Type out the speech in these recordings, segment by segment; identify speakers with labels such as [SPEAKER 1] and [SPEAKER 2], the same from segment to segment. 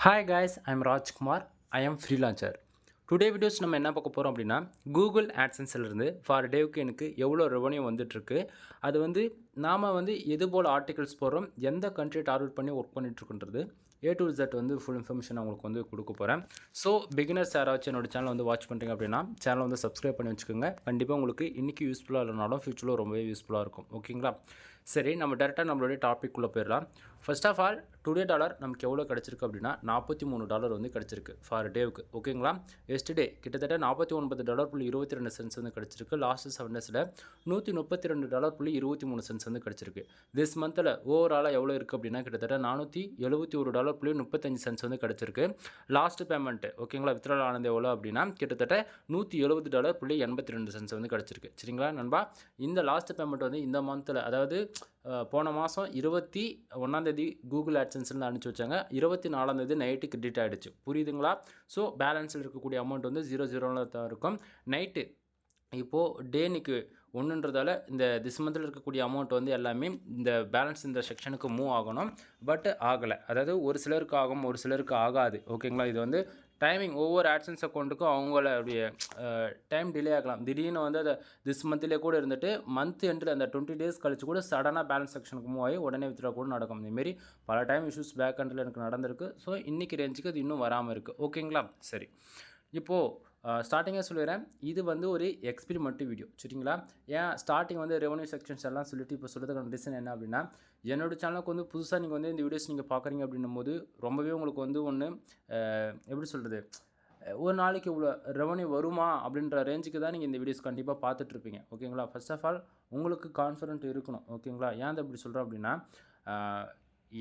[SPEAKER 1] Hi guys, I'm Rajkumar. I am freelancer. Today videos நம்ம என்ன பார்க்க போகிறோம் அப்படின்னா கூகுள் ஆட்சன்ஸ்லேருந்து ஃபார் டேவுக்கு எனக்கு எவ்வளோ ரெவன்யூ வந்துட்டுருக்கு, அது நாம் எது போல் ஆர்டிகல்ஸ் போடுறோம், எந்த கண்ட்ரி டார்கெட் பண்ணி ஒர்க் பண்ணிகிட்ருக்குன்றது A to Z full information உங்களுக்கு கொடுக்க போகிறேன். ஸோ பிகினர்ஸ் யாராச்சும் என்னோட சேனல் வாட்ச் பண்ணுறீங்க அப்படின்னா சேனலை சப்ஸ்கிரைப் பண்ணி வச்சுக்கோங்க. கண்டிப்பாக உங்களுக்கு இன்றைக்கி யூஸ்ஃபுல்லாக இல்லைனாலும் ஃபியூச்சரில் ரொம்பவே யூஸ்ஃபுல்லாக இருக்கும். ஓகேங்களா? சரி, நம்ம டேரெக்டாக நம்மளுடைய டாபிக்குள்ளே போயிடலாம். First of all today dollar நமக்கு எவ்வளோ கிடச்சிருக்கு அப்படின்னா $43 கிடச்சிருக்கு ஃபார் டேவுக்கு. ஓகேங்களா? எஸ்டே கிட்டத்தட்ட $49.22 கிடச்சிருக்கு. லாஸ்ட் 7 டேஸில் $132.23 கிடச்சிருக்கு. திஸ் மந்தில் ஓவராலாக எவ்வளோ இருக்குது அப்படின்னா கிட்டத்தட்ட $471.35 கிடச்சிருக்கு. லாஸ்ட் பேமெண்ட்டு ஓகேங்களா, வித்ட்ரால் ஆனது எவ்வளோ அப்படின்னா கிட்டத்தட்ட $170.82 கிடச்சிருக்கு. சரிங்களா நண்பா? இந்த லாஸ்ட் பேமெண்ட் இந்த மந்தில், அதாவது போன மாதம் 21 கூகுள் ஆட்சன்ஸ்லேருந்து அனுப்பிச்சி வச்சாங்க. 24 நைட்டு கிரெடிட் ஆகிடுச்சு. புரியுதுங்களா? ஸோ பேலன்ஸில் இருக்கக்கூடிய அமௌண்ட் 0 தான் இருக்கும். நைட்டு இப்போது டேனுக்கு ஒன்றுன்றதால இந்த திஸ் மந்தில் இருக்கக்கூடிய அமௌண்ட் எல்லாமே இந்த பேலன்ஸ் இந்த செக்ஷனுக்கு மூவ் ஆகணும். பட் ஆகலை. அதாவது ஒரு சிலருக்கு ஆகும், ஒரு சிலருக்கு ஆகாது. ஓகேங்களா? இது டைமிங் ஒவ்வொரு ஆட்சன்ஸ் அக்கௌண்ட்டுக்கும் அவங்களுடைய டைம் டிலே ஆகலாம். திடீர்னு அதை திஸ் மந்த்லேயே கூட இருந்துட்டு மந்த் எண்டில் அந்த 20 டேஸ் கழிச்சு கூட சடனாக பேலன்ஸ் செக்ஷனுக்கு மூவ் ஆகி உடனே வித்ரா கூட நடக்கும். இதுமாரி பல டைம் இஷ்யூஸ் பேக் எண்டில் எனக்கு நடந்திருக்கு. ஸோ இன்றைக்கி ரேஞ்சுக்கு அது இன்னும் வராமல் இருக்குது. ஓகேங்களா? சரி, இப்போது ஸ்டார்டிங்காக சொல்லிடுறேன், இது ஒரு எக்ஸ்பெரிமெண்ட்டு வீடியோ. சரிங்களா? ஏன் ஸ்டார்டிங் ரெவன்யூ செக்ஷன்ஸ் எல்லாம் சொல்லிட்டு இப்போ சொல்கிறதுக்கான ரீசன் என்ன அப்படின்னா, என்னோடய சேனலுக்கு புதுசாக நீங்கள் இந்த வீடியோஸ் நீங்கள் பார்க்குறீங்க அப்படின்னும் போது ரொம்பவே உங்களுக்கு ஒன்று எப்படி சொல்கிறது, ஒரு நாளைக்கு இவ்வளோ ரெவன்யூ வருமா அப்படின்ற ரேஞ்சுக்கு தான் நீங்கள் இந்த வீடியோஸ் கண்டிப்பாக பார்த்துட்ருப்பீங்க. ஓகேங்களா? ஃபர்ஸ்ட் ஆஃப் ஆல் உங்களுக்கு கான்ஃபிடென்ட் இருக்கணும். ஓகேங்களா? ஏன் அப்படி சொல்கிறோம் அப்படின்னா,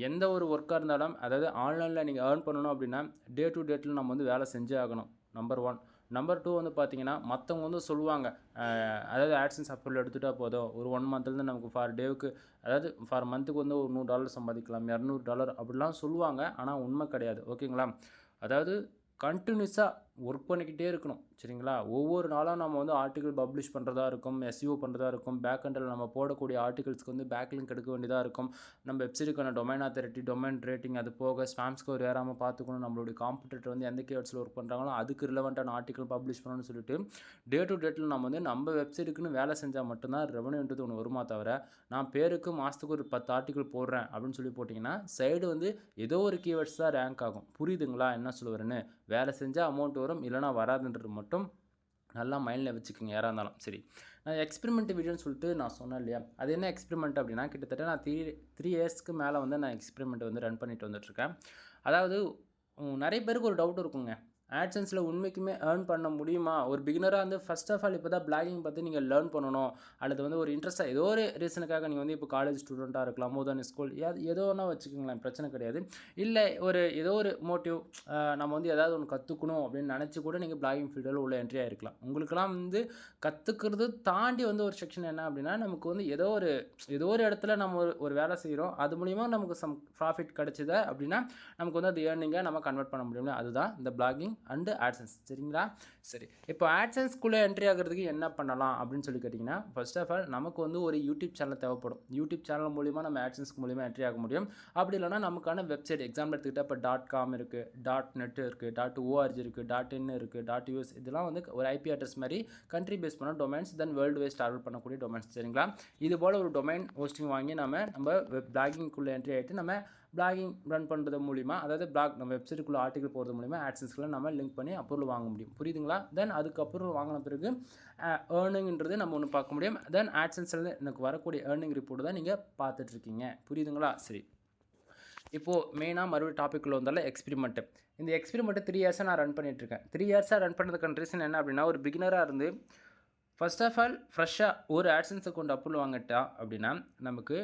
[SPEAKER 1] எந்த ஒரு ஒர்க்காக இருந்தாலும், அதாவது ஆன்லைனில் நீங்கள் ஏர்ன் பண்ணணும் அப்படின்னா டே டு டேட்டில் நம்ம வேலை செஞ்சே ஆகணும். நம்பர் 1. நம்பர் 2 பார்த்தீங்கன்னா, மற்றவங்க சொல்லுவாங்க, அதாவது ஆட்சன்ஸ் அப்ரூவல் எடுத்துகிட்டா போதும், ஒரு 1 மந்த்லேருந்து நமக்கு ஃபார் டேவுக்கு, அதாவது ஃபார் மந்த்துக்கு ஒரு $100 சம்பாதிக்கலாம், $200 அப்படிலாம் சொல்லுவாங்க. ஆனால் உண்மை கிடையாது. ஓகேங்களா? அதாவது கண்டினியூஸாக ஒர்க் பண்ணிக்கிட்டே இருக்கணும். சரிங்களா? ஒவ்வொரு நாளும் நம்ம ஆர்டிக்கல் பப்ளிஷ் பண்ணுறதா இருக்கும், எஸ்இஓ பண்ணுறதா இருக்கும், பேக் எண்டில் நம்ம போடக்கூடிய ஆர்டிகல்ஸ்க்கு பேக் லிங்க் எடுக்க வேண்டியதாக இருக்கும். நம்ம வெப்சைட்டுக்கான டொமைன் அத்தாரிட்டி, டொமைன் ரேட்டிங், அது போக ஸ்பாம் ஸ்கோர் ஏறாமல் பார்த்துக்கணும். நம்மளுடைய காம்படிட்டர் எந்த கீவேர்ட்ஸில் ஒர்க் பண்ணுறாங்களோ அதுக்கு ரிலவெண்ட்டான ஆர்டிக்கல் பப்ளிஷ் பண்ணணும்னு சொல்லிட்டு டே டு டேட்டில் நம்ம நம்ம வெப்சைட்டுக்குன்னு வேலை செஞ்சால் மட்டும்தான் ரெவன்யூன்றது ஒன்று வருமா தவிர, நான் பேருக்கு மாதத்துக்கு ஒரு 10 ஆர்டிக்கல் போடுறேன் அப்படின்னு சொல்லி போட்டிங்கன்னா சைடு ஏதோ ஒரு கீவேர்ட்ஸ் தான் ரேங்க் ஆகும். புரியுதுங்களா என்ன சொல்லுவாருன்னு? வேலை செஞ்சால் அமௌண்ட் வரும், இல்லைனா வராதுன்றது மட்டும் நல்லா மைண்டில் வச்சுக்கோங்க யாராக இருந்தாலும். சரி, நான் எக்ஸ்பெரிமெண்ட் வீடியோன்னு சொல்லிட்டு நான் சொன்னேன் இல்லையா, அது என்ன எக்ஸ்பெரிமெண்ட் அப்படின்னா, கிட்டத்தட்ட நான் 3 இயர்ஸ்க்கு மேலே நான் எக்ஸ்பெரிமெண்ட் ரன் பண்ணிட்டு வந்துட்டுருக்கேன். அதாவது நிறைய பேருக்கு ஒரு டவுட் இருக்குங்க, ஆட்சன்ஸில் உண்மைக்குமே ஏர்ன் பண்ண முடியுமா? ஒரு பிகினராக ஃபர்ஸ்ட் ஆஃப் ஆல் இப்போ தான் பிளாகிங் பற்றி நீங்கள் லேர்ன் பண்ணணும், அல்லது ஒரு இன்ட்ரெஸ்ட்டாக ஏதோ ஒரு ரீசனுக்காக நீங்கள் இப்போ காலேஜ் ஸ்டூடெண்ட்டாக இருக்கலாம், மோதன் ஸ்கூல் ஏதோ ஒன்றா வச்சுக்கோங்களேன், பிரச்சனை கிடையாது. இல்லை ஏதோ ஒரு மோட்டிவ், நம்ம ஏதாவது ஒன்று கற்றுக்கணும் அப்படின்னு நினச்சி கூட நீங்கள் பிளாகிங் ஃபீல்டில் உள்ள என்ட்ரி ஆகிருக்கலாம். உங்களுக்கெல்லாம் கற்றுக்கிறது தாண்டி ஒரு செக்ஷன் என்ன அப்படின்னா, நமக்கு ஏதோ ஒரு இடத்துல நம்ம ஒரு வேலை செய்கிறோம், அது மூலிமா நமக்கு சம் ப்ராஃபிட் கிடச்சிது அப்படின்னா நமக்கு அது ஏர்னிங்காக நம்ம கன்வெர்ட் பண்ண முடியும். அதுதான் இந்த பிளாகிங் அண்டு ஆட்சன்ஸ். சரிங்களா? சரி, இப்போ ஆட்சன்ஸ்குள்ளே என்ட்ரி ஆகிறதுக்கு என்ன பண்ணலாம் அப்படின்னு சொல்லி கேட்டிங்கன்னா, ஃபர்ஸ்ட் ஆஃப் ஆல் நமக்கு ஒரு யூடியூப் சேனல் தேவைப்படும். யூடியூப் சேனல் மூலிமா நம்ம ஆட்சன்ஸ்க்கு மூலிமா என்ட்ரி ஆக முடியும். அப்படி இல்லைனா நமக்கான வெப்சைட், எக்ஸாம்பிள் எடுத்துக்கிட்டால் இப்போ .com இருக்குது, .net இருக்குது, .org இருக்குது, .in இருக்குது, .us, இதெல்லாம் ஒரு ஐபி அட்ரஸ் மாதிரி கண்ட்ரி பேஸ் பண்ண டொமைன்ஸ், தென் வேர்ல்டு வைஸ் ட்ராவல் பண்ணக்கூடிய டொமைன்ஸ். சரிங்களா? இது போல் ஒரு டொமைன் ஹோஸ்டிங் வாங்கி நம்ம பிளாகிங்குள்ளே என்ட்ரி ஆகிட்டு நம்ம பிளாகிங் ரன் பண்ணுறது மூலிமா, அதாவது பிளாக் நம்ம வெப்சைட்டுக்குள்ளே ஆர்டிகல் போகிறது மூலிமா ஆட்சன்ஸ்க்குள்ளே நம்ம லிங்க் பண்ணி அப்ரூவல் வாங்க முடியும். புரியுதுங்களா? தென் அதுக்கு அப்ரூவல் வாங்கின பிறகு ஏர்னிங்கிறது நம்ம ஒன்று பார்க்க முடியும். தென் ஆட்சன்ஸ்லேருந்து எனக்கு வரக்கூடிய ஏர்னிங் ரிப்போர்ட் தான் நீங்கள் பார்த்துட்ருக்கீங்க. புரியுதுங்களா? சரி, இப்போது மெயினாக மறுபடியும் டாப்பிக்குள்ளே வந்தாலும் எக்ஸ்பெரிமெண்ட்டு. இந்த எக்ஸ்பெரிமெண்ட்டு 3 இயர்ஸாக நான் ரன் பண்ணிகிட்ருக்கேன். 3 இயர்ஸாக ரன் பண்ணுறதுக்கான ரீசன் என்ன அப்படின்னா, ஒரு பிகினராக இருந்து ஃபர்ஸ்ட் ஆஃப் ஆல் ஃப்ரெஷ்ஷாக ஒரு ஆட்சன்ஸ் அக்கௌண்ட் அப்ரூவல் வாங்கிட்டா அப்படின்னா நமக்கு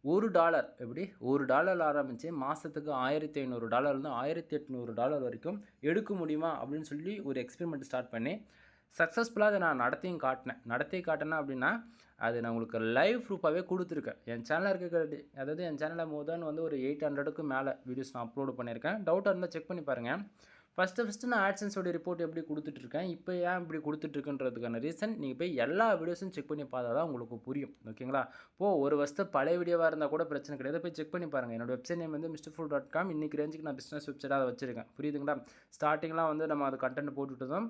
[SPEAKER 1] $1 எப்படி $1 ஆரம்பித்து மாதத்துக்கு $1500 $1800 வரைக்கும் எடுக்க முடியுமா அப்படின்னு சொல்லி ஒரு எக்ஸ்பெரிமெண்ட் ஸ்டார்ட் பண்ணி சக்ஸஸ்ஃபுல்லாக அதை நான் நடத்தியும் காட்டினேன் அப்படின்னா அது நான் உங்களுக்கு லைவ் ப்ரூஃபாகவே கொடுத்துருக்கேன். என் சேனலில் இருக்க, அதாவது என் சேனலில் ஒரு 800க்கு மேலே வீடியோஸ் நான் அப்லோடு பண்ணியிருக்கேன். டவுட்டாக இருந்தால் செக் பண்ணி பாருங்கள். ஃபஸ்ட்டு நான் ஆட்சன்ஸோட ரிப்போர்ட் எப்படி கொடுத்துட்ருக்கேன், இப்போ ஏன் இப்படி கொடுத்துட்ருக்குன்றதுக்கான ரீசன் நீங்கள் போய் எல்லா வீடியோஸும் செக் பண்ணி பார்த்தா தான் உங்களுக்கு புரியும். ஓகேங்களா? ஒரு வருஷத்து பழைய வீடியோவாக இருந்தால் கூட பிரச்சனை கிடையாது. போய் செக் பண்ணி பாருங்கள். என்னோட வெப்சைட் நேம் வந்து mrfood.com. இன்றைக்கி ரேஞ்சுக்கு நான் பிஸ்னஸ் வெப்சைட்டாக வச்சுருக்கேன். புரியுதுங்களா? ஸ்டார்டிங்லாம் வந்து நம்ம அது கண்டென்ட் போட்டுவிட்டதும்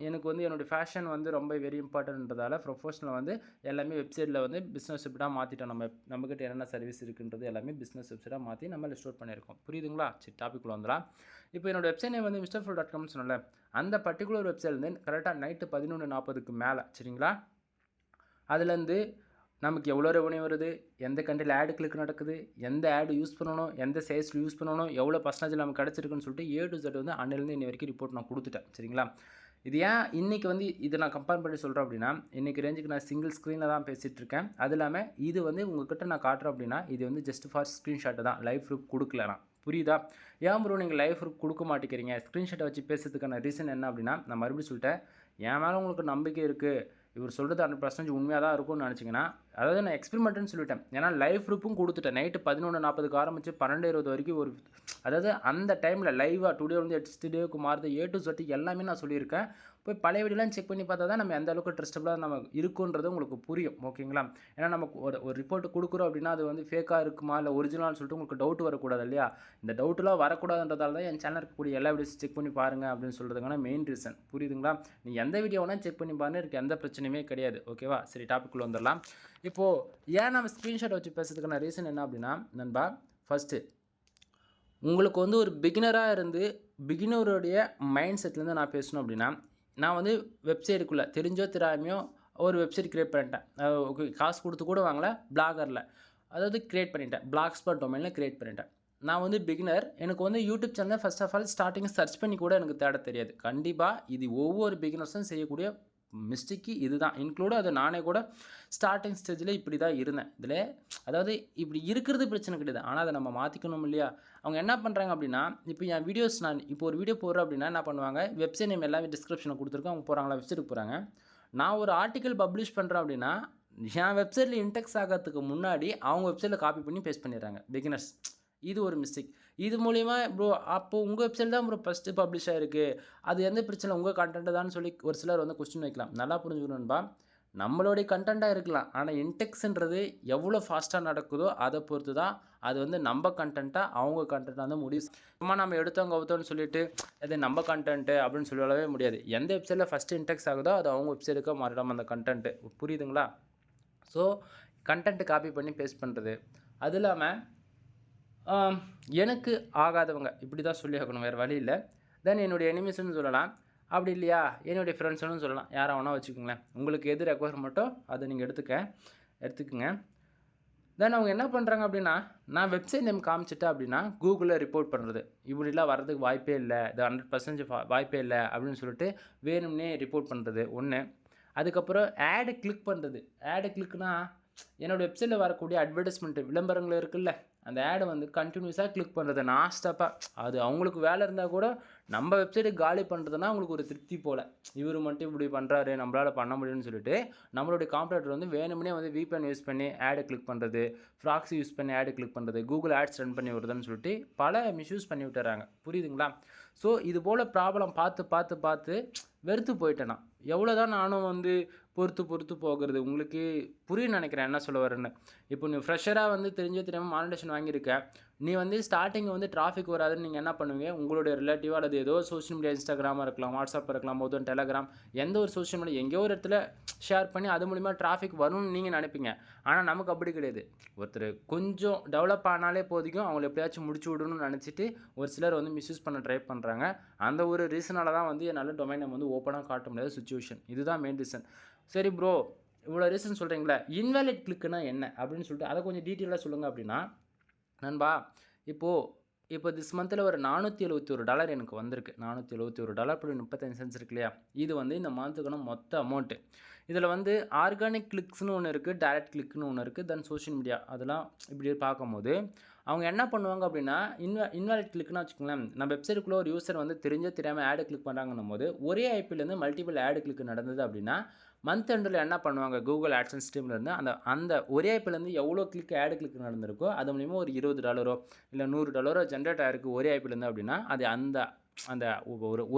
[SPEAKER 1] எனக்கு வந்து என்னோடய ஃபேஷன் வந்து ரொம்ப வெரி இம்பார்ட்டன்ட்ன்றதால ப்ரொஃபஷனல் வந்து எல்லாமே வெப்சைட்டில் வந்து பிஸ்னஸ் வெப்சைட்டாக மாற்றிட்டோம். நம்மக்கிட்ட என்னென்ன சர்வீஸ் இருக்குன்றது எல்லாமே பிஸ்னஸ் வெப்சைட்டாக மாற்றி நம்ம ஸ்டோர் பண்ணியிருக்கோம். புரியுதுங்களா? சரி, டாபிக்குள்ள வந்துடலாம். இப்போ என்னோட வெப்சைட் நேம் வந்து mrfood.com சொன்னல, அந்த பர்டிகுலர் வெப்சைட்லேருந்து கரெக்டாக நைட்டு 11:40க்கு மேலே, சரிங்களா, அதுலேருந்து நமக்கு எவ்வளோ ரெவன்யூ வருது, எந்த கண்ட்ரியில் ஆடு கிளிக் நடக்குது, எந்த ஆடு யூஸ் பண்ணணும், எந்த சைஸில் யூஸ் பண்ணணும், எவ்வளோ பர்சன்டேஜ் நமக்கு கிடச்சிருக்குன்னு சொல்லிட்டு A to Z வந்து அன்னிலேருந்து இன்னி வரைக்கும் ரிப்போர்ட் நான் கொடுத்துட்டேன். சரிங்களா? இது ஏன் இன்றைக்கி வந்து இதை நான் கம்பேர் பண்ணி சொல்கிறேன் அப்படின்னா, இன்றைக்கி ரேஞ்சுக்கு நான் சிங்கிள் ஸ்க்ரீனில் தான் பேசிகிட்ருக்கேன். அது இல்லாமல் இது வந்து உங்கள்கிட்ட நான் காட்டுறேன் அப்படின்னா, இது வந்து ஜஸ்ட் ஃபார் ஸ்க்ரீன்ஷாட்டு தான், லைவ் ப்ரூஃப் கொடுக்கல நான். புரியுதா? ஏன் ப்ரோ நீங்கள் லைவ் ப்ரூஃப் கொடுக்க மாட்டேங்கிறீங்க, ஸ்க்ரீன்ஷாட்டை வச்சு பேசுறதுக்கான ரீசன் என்ன அப்படின்னா, நான் மறுபடியும் சொல்லிட்டேன், என் மேலே உங்களுக்கு நம்பிக்கை இருக்குது, இவர் சொல்கிறது 100% உண்மையாக தான் இருக்கும்னு நினச்சிங்கன்னா, அதாவது நான் எக்ஸ்பெரிமெண்ட்டுன்னு சொல்லிட்டேன். ஏன்னா லைவ் ப்ரூஃபும் கொடுத்துட்டேன். நைட்டு 11:40க்கு ஆரம்பித்து 12:20 வரைக்கும் அதாவது அந்த டைமில் லைவாக டுடே வந்து எஸ்டர்டேவுக்கு மாறுது A to Z எல்லாமே நான் சொல்லியிருக்கேன். போய் பழைய வீடியோலாம் செக் பண்ணி பார்த்தா தான் நம்ம எந்த அளவுக்கு ட்ரஸ்டபுளாக நம்ம இருக்குன்றது உங்களுக்கு புரியும். ஓகேங்களா? ஏன்னா நமக்கு ஒரு ரிப்போர்ட் கொடுக்குறோம் அப்படின்னா அது வந்து ஃபேக்காக இருக்குமா இல்லை ஒரிஜினல்னு சொல்லிட்டு உங்களுக்கு டவுட் வரக்கூடாது இல்லையா? இந்த டவுட்லாம் வரக்கூடாதுன்றதால தான் என் சேனலுக்கு கூடிய எல்லா வீடியோஸும் செக் பண்ணி பாருங்கள் அப்படின்னு சொல்கிறதுக்கான மெயின் ரீசன். புரியுதுங்களா? நீ எந்த வீடியோ வேணால் செக் பண்ணி பாருங்க, எனக்கு எந்த பிரச்சனையுமே கிடையாது. ஓகேவா? சரி, டாபிக்குள்ளே வந்துடலாம். இப்போது ஏன் நம்ம ஸ்க்ரீன்ஷாட் வச்சு பேசுறதுக்கான ரீசன் என்ன அப்படின்னா, நண்பா, ஃபஸ்ட்டு உங்களுக்கு வந்து ஒரு பிகினராக இருந்து பிகினருடைய மைண்ட் செட்லேருந்து நான் பேசணும் அப்படின்னா, நான் வந்து வெப்சைட்டுக்குள்ளே தெரிஞ்சோ தெரியாமையோ ஒரு வெப்சைட் க்ரியேட் பண்ணிட்டேன். ஓகே, காசு கொடுத்து கூட வாங்கல, பிளாகரில் அதாவது க்ரியேட் பண்ணிட்டேன், பிளாக்ஸ்பாட் டொமைனில் க்ரியேட் பண்ணிட்டேன். நான் வந்து பிகினர், எனக்கு வந்து யூடியூப் சேனலில் first of all starting search பண்ணி கூட எனக்கு தேட தெரியாது. கண்டிப்பாக இது ஒவ்வொரு பிகினர்ஸும் செய்யக்கூடிய மிஸ்டேக்கு இதுதான், இன்க்ளூடும் அது நானே கூட ஸ்டார்டிங் ஸ்டேஜில் இப்படி தான் இருந்தேன். இதில் அதாவது இப்படி இருக்கிறது பிரச்சனை கிடையாது, ஆனால் அதை நம்ம மாற்றிக்கணும் இல்லையா? அவங்க என்ன பண்ணுறாங்க அப்படின்னா, இப்போ என் வீடியோஸ் நான் இப்போ ஒரு வீடியோ போடுறேன் அப்படின்னா என்ன பண்ணுவாங்க, வெப்சைட் நேம் எல்லாமே டிஸ்கிரிப்ஷனில் கொடுத்துருக்கோம், அவங்க போகிறாங்களா வெப்சைட்டுக்கு போகிறாங்க. நான் ஒரு ஆர்டிக்கல் பப்ளிஷ் பண்ணுறேன் அப்படின்னா, என் வெப்சைட்டில் இன்டெக்ஸ் ஆகிறதுக்கு முன்னாடி அவங்க வெப்சைட்டில் காப்பி பண்ணி பேஸ்ட் பண்ணிடுறாங்க பிகினர்ஸ். இது ஒரு மிஸ்டேக். இது மூலிமா ப்ரோ அப்போது உங்கள் வெப்சைட் தான் ப்ரோ ஃபஸ்ட்டு பப்ளிஷ் ஆகிருக்கு, அது எந்த பிரச்சனை உங்கள் கண்டென்ட் தான் சொல்லி ஒரு சிலர் வந்து கொஸ்டின் வைக்கலாம். நல்லா புரிஞ்சுக்கணும்பா, நம்மளுடைய கண்டென்ட்டாக இருக்கலாம், ஆனால் இன்டெக்ஸ்ன்றது எவ்வளோ ஃபாஸ்ட்டாக நடக்குதோ அதை பொறுத்து தான் அது வந்து நம்ம கண்டென்ட்டாக அவங்க கண்டென்ட்டாக வந்து முடியும். சும்மா நம்ம எடுத்தவங்க அவுத்தோன்னு சொல்லிட்டு அது நம்ம கண்டென்ட்டு அப்படின்னு சொல்லவே முடியாது. எந்த வெப்சைட்டில் ஃபஸ்ட்டு இன்டெக்ஸ் ஆகுதோ அது அவங்க வெப்சைட்டுக்கு மாறிடாமல் அந்த கண்டென்ட்டு. புரியுதுங்களா? ஸோ கண்டென்ட்டு காப்பி பண்ணி பேஸ்ட் பண்ணுறது, அது இல்லாமல் எனக்கு ஆகாதவங்க இப்படி தான் சொல்லி ஆகணும், வேறு வழி இல்லை. தென் என்னுடைய எனிமீஸ்ன்னு சொல்லலாம், அப்படி இல்லையா என்னுடைய ஃப்ரெண்ட்ஸ்னு சொல்லலாம், யாரை வேணால் வச்சுக்கோங்களேன். உங்களுக்கு எது ரெக்குவயர்மெண்ட்டோ அதை நீங்கள் எடுத்துக்கங்க. தென் அவங்க என்ன பண்ணுறாங்க அப்படின்னா, நான் வெப்சைட் நேம் காமிச்சிட்டேன் அப்படின்னா கூகுளில் ரிப்போர்ட் பண்ணுறது, இப்படிலாம் வர்றதுக்கு வாய்ப்பே இல்லை, இது 100% வாய்ப்பே இல்லை அப்படின்னு சொல்லிட்டு வேணும்னே ரிப்போர்ட் பண்ணுறது ஒன்று. அதுக்கப்புறம் ஆடு கிளிக் பண்ணுறது. ஆடு கிளிக்னா என்னோடய வெப்சைட்டில் வரக்கூடிய அட்வர்டைஸ்மெண்ட்டு விளம்பரங்கள் இருக்குல்ல, அந்த ஆடை வந்து கண்டினியூஸாக கிளிக் பண்ணுறது நான் ஸ்டாப்பாக. அது அவங்களுக்கு வேலை இருந்தால் கூட நம்ம வெப்சைட்டை காலி பண்ணுறதுனா அவங்களுக்கு ஒரு திருப்தி போல், இவர் மட்டும் இப்படி பண்ணுறாரு நம்மளால் பண்ண முடியும்னு சொல்லிட்டு நம்மளுடைய காம்படிட்டர் வந்து வேணும்னே வந்து VPN யூஸ் பண்ணி ஆடை கிளிக் பண்ணுறது, ப்ராக்ஸி யூஸ் பண்ணி ஆடை கிளிக் பண்ணுறது, கூகுள் ஆட்ஸ் ரன் பண்ணி வருதுன்னு சொல்லிட்டு பல மிஸ்யூஸ் பண்ணி விட்டுறாங்க. புரியுதுங்களா? ஸோ இது போல் ப்ராப்ளம் பார்த்து வெறுத்து போயிட்டேன் நான். எவ்வளோ தான் நானும் வந்து பொறுத்து போகிறது, உங்களுக்கு புரியும் நினைக்கிறேன் என்ன சொல்ல வரேன்னு. இப்போ நீ ஃப்ரெஷராக வந்து தெரியாமல் மானிட்டேஷன் வாங்கியிருக்க, நீ வந்து ஸ்டார்டிங் வந்து டிராஃபிக் வராதுன்னு நீங்கள் என்ன பண்ணுவீங்க, உங்களுடைய ரிலேட்டிவோ அல்லது ஏதோ சோஷியல் மீடியா, இன்ஸ்டாகிராமாக இருக்கலாம், வாட்ஸ்அப் இருக்கலாம், டெலகிராம், எந்த ஒரு சோஷியல் மீடியா எங்கேயோ ஒரு இடத்துல ஷேர் பண்ணி அது மூலிமா டிராஃபிக் வரும்னு நீங்கள் நினைப்பீங்க. ஆனால் நமக்கு அப்படி கிடையாது. ஒருத்தர் கொஞ்சம் டெவலப் ஆனாலே போதிக்கும், அவங்கள எப்படியாச்சும் முடிச்சு விடணும்னு நினச்சிட்டு ஒரு சிலர் வந்து மிஸ்யூஸ் பண்ண ட்ரை பண்ணுறாங்க. அந்த ஒரு ரீசனால தான் வந்து என்னால் டொமைன் நேம் வந்து ஓப்பனாக காட்ட முடியாத சுச்சுவேஷன். இதுதான் மெயின் ரீசன். சரி ப்ரோ, இவ்வளோ ரீசன் சொல்கிறீங்களா, இன்வாலிட் கிளிக்குனா என்ன அப்படின்னு சொல்லிட்டு அதை கொஞ்சம் டீட்டெயிலாக சொல்லுங்கள் அப்படின்னா, நண்பா, இப்போ திஸ் மந்தில் ஒரு $471 எனக்கு வந்திருக்கு. $471.35 இருக்கு இல்லையா, இது வந்து இந்த மந்த்துக்கான மொத்த அமௌண்ட்டு. இதில் வந்து ஆர்கானிக் கிளிக்ஸ்னு ஒன்று இருக்குது, டைரக்ட் கிளிக்னு ஒன்று இருக்குது, தென் சோஷியல் மீடியா, அதெல்லாம் இப்படி பார்க்கும்போது அவங்க என்ன பண்ணுவாங்க அப்படின்னா, இன்வாலிட் கிளிக்னா வச்சுக்கோங்களேன், நம்ம வெப்சைட்டுக்குள்ளே ஒரு யூசர் வந்து தெரியாமல் ஆடு கிளிக் பண்ணுறாங்கன்னும் போது ஒரே ஐபிலேருந்து மல்டிபிள் ஆடு கிளிக் நடந்தது அப்படின்னா மந்த் எண்டில் என்ன பண்ணுவாங்க, கூகுள் ஆட்சன்ஸ் டீம்லேருந்து அந்த ஒரே ஐபிலேருந்து எவ்வளோ ஆடு கிளிக் நடந்திருக்கோ அது மூலிமா ஒரு $20 இல்லை $100 ஜென்ரேட் ஆகிருக்கு ஒரே ஐபிலேருந்து அப்படின்னா அது அந்த அந்த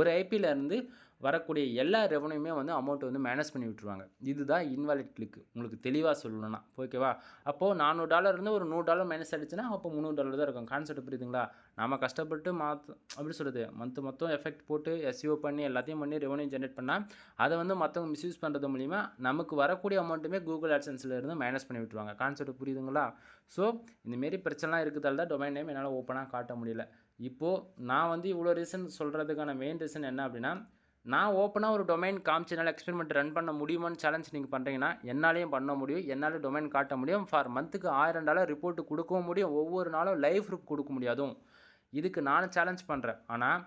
[SPEAKER 1] ஒரு ஐபியிலேருந்து வரக்கூடிய எல்லா ரெவன்யூமே வந்து அமௌண்ட் வந்து மேனேஜ் பண்ணி விட்டுருவாங்க. இதுதான் இன்வாலிட் கிளிக். உங்களுக்கு தெளிவாக சொல்லணும்னா ஓகேவா? அப்போது $400 இருந்து ஒரு $100 மைனஸ் ஆகிடுச்சுன்னா அப்போ $300 தான் இருக்கும். கான்செப்ட் புரியுதுங்களா? நம்ம கஷ்டப்பட்டு அப்படி சொல்கிறது மொத்தம் எஃபெக்ட் போட்டு எஸ்இஓ பண்ணி எல்லாத்தையும் பண்ணி ரெவன்யூ ஜென்ரேட் பண்ணால் அதை வந்து மற்றவங்க மிஸ்யூஸ் பண்ணுறது மூலிமா நமக்கு வரக்கூடிய அமௌண்ட்டுமே கூகுள் ஆட்சன்ஸில் இருந்து மைனஸ் பண்ணி விட்டுருவாங்க. கான்செப்ட் புரியுதுங்களா? ஸோ இந்தமாரி பிரச்சனைலாம் இருக்கிறதால தான் டொமைன் நேம் என்னால் ஓப்பனாக காட்ட முடியல. இப்போது நான் வந்து இவ்வளோ ரீசன் சொல்கிறதுக்கான மெயின் ரீசன் என்ன அப்படின்னா, நான் ஓப்பனாக ஒரு டொமைன் காமிச்சு என்னால் எக்ஸ்பெரிமெண்ட் ரன் பண்ண முடியுமான்னு சேலஞ்ச் நீங்கள் பண்ணுறீங்கன்னா என்னாலையும் பண்ண முடியும். என்னால் டொமைன் காட்ட முடியும். ஃபார் மந்த்துக்கு $1000 ரிப்போர்ட் கொடுக்கவும் முடியும். ஒவ்வொரு நாளும் லைவ் ப்ரூஃப் கொடுக்க முடியாதும். இதுக்கு நானும் சேலஞ்ச் பண்ணுறேன். ஆனால்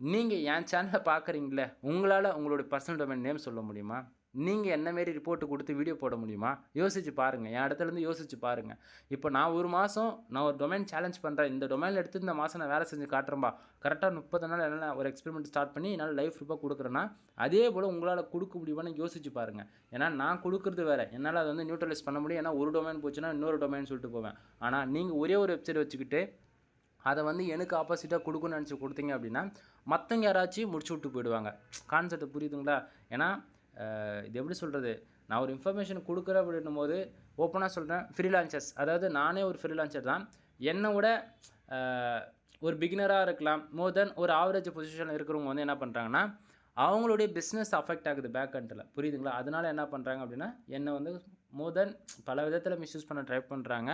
[SPEAKER 1] நீங்கள் என் சேனலை பார்க்குறீங்களே, உங்களால் உங்களுடைய பர்சனல் டொமைன் நேம் சொல்ல முடியுமா? நீங்கள் என்ன மாரி ரிப்போர்ட்டு கொடுத்து வீடியோ போட முடியுமா? யோசிச்சு பாருங்கள். என் இடத்துலேருந்து யோசிச்சு பாருங்கள். இப்போ நான் ஒரு மாதம் நான் ஒரு டொமைன் சேலஞ்ச் பண்ணுறேன். இந்த டொமைனில் எடுத்து இந்த மாதம் நான் வேலை செஞ்சு காட்டுறேன்பா. கரெக்டாக 30 நாள் என்ன ஒரு எக்ஸ்பெரிமெண்ட் ஸ்டார்ட் பண்ணி என்னால் லைஃப் ப்ரூஃபாக கொடுக்குறேன்னா அதே போல் உங்களால் கொடுக்க முடியுமான்னு யோசிச்சு பாருங்கள். ஏன்னா நான் கொடுக்குறது வேறு. என்னால் அதை வந்து நியூட்ரலைஸ் பண்ண முடியும். ஏன்னா ஒரு டொமைன் போச்சுன்னா இன்னொரு டொமைன் சொல்லிட்டு போவேன். ஆனால் நீங்கள் ஒரே ஒரு வெப்சைட் வச்சுக்கிட்டு அதை வந்து எனக்கு ஆப்போசிட்டாக கொடுக்கணும்னு நினச்சி கொடுத்தீங்க அப்படின்னா மற்றவங்க யாராச்சும் முடிச்சு விட்டு போயிடுவாங்க. கான்செப்ட் புரியுதுங்களா? ஏன்னா இது எப்படி சொல்கிறது, நான் ஒரு இன்ஃபர்மேஷன் கொடுக்குறேன் அப்படின்னும் போது ஓப்பனாக சொல்கிறேன், ஃப்ரீலான்சர்ஸ், அதாவது நானே ஒரு ஃப்ரீலான்சர் தான். என்னை விட ஒரு பிகினராக இருக்கலாம், மோர் தென் ஒரு ஆவரேஜ் பொசிஷனில் இருக்கிறவங்க வந்து என்ன பண்ணுறாங்கன்னா அவங்களுடைய பிஸ்னஸ் அஃபெக்ட் ஆகுது பேக் எண்டில். புரியுதுங்களா? அதனால் என்ன பண்ணுறாங்க அப்படின்னா என்னை வந்து மோர் தென் பல விதத்தில் மிஸ்யூஸ் பண்ண ட்ரை பண்ணுறாங்க.